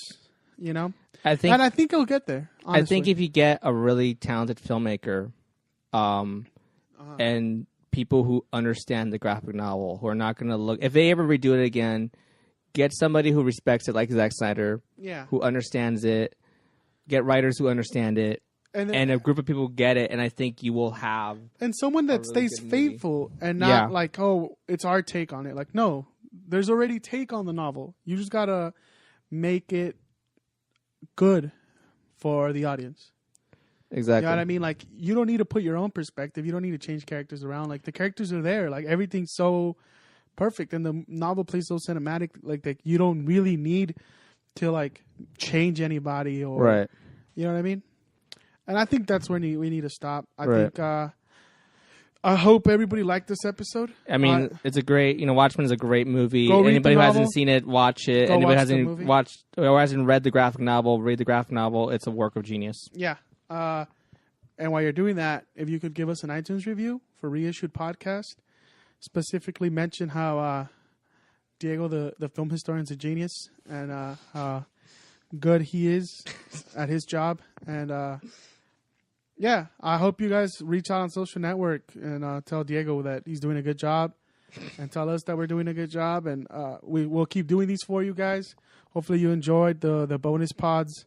I think, And I think it'll get there. Honestly. I think if you get a really talented filmmaker and people who understand the graphic novel, who are not going to look... If they ever redo it again, get somebody who respects it like Zack Snyder, who understands it, get writers who understand it, and a group of people get it, and I think you will have... And someone that really stays good movie. faithful and not like, oh, it's our take on it. Like, no, there's already take on the novel. You just got to make it good for the audience. Exactly. You know what I mean? Like, you don't need to put your own perspective. You don't need to change characters around. Like, the characters are there. Like, everything's so perfect. And the novel plays so cinematic. Like you don't really need to, like, change anybody or... Right. You know what I mean? And I think that's where we need to stop. I Right. think... I hope everybody liked this episode. I mean, it's a great, Watchmen is a great movie. Go read Anybody the who novel. hasn't seen it, watch it. Go Anybody watch the hasn't movie. watched or hasn't read the graphic novel, read the graphic novel. It's a work of genius. Yeah. And while you're doing that, if you could give us an iTunes review for Reissued Podcast, specifically mention how Diego, the film historian's a genius, and how good he is at his job. And yeah, I hope you guys reach out on social network and tell Diego that he's doing a good job, and tell us that we're doing a good job. And we'll keep doing these for you guys. Hopefully you enjoyed the bonus pods.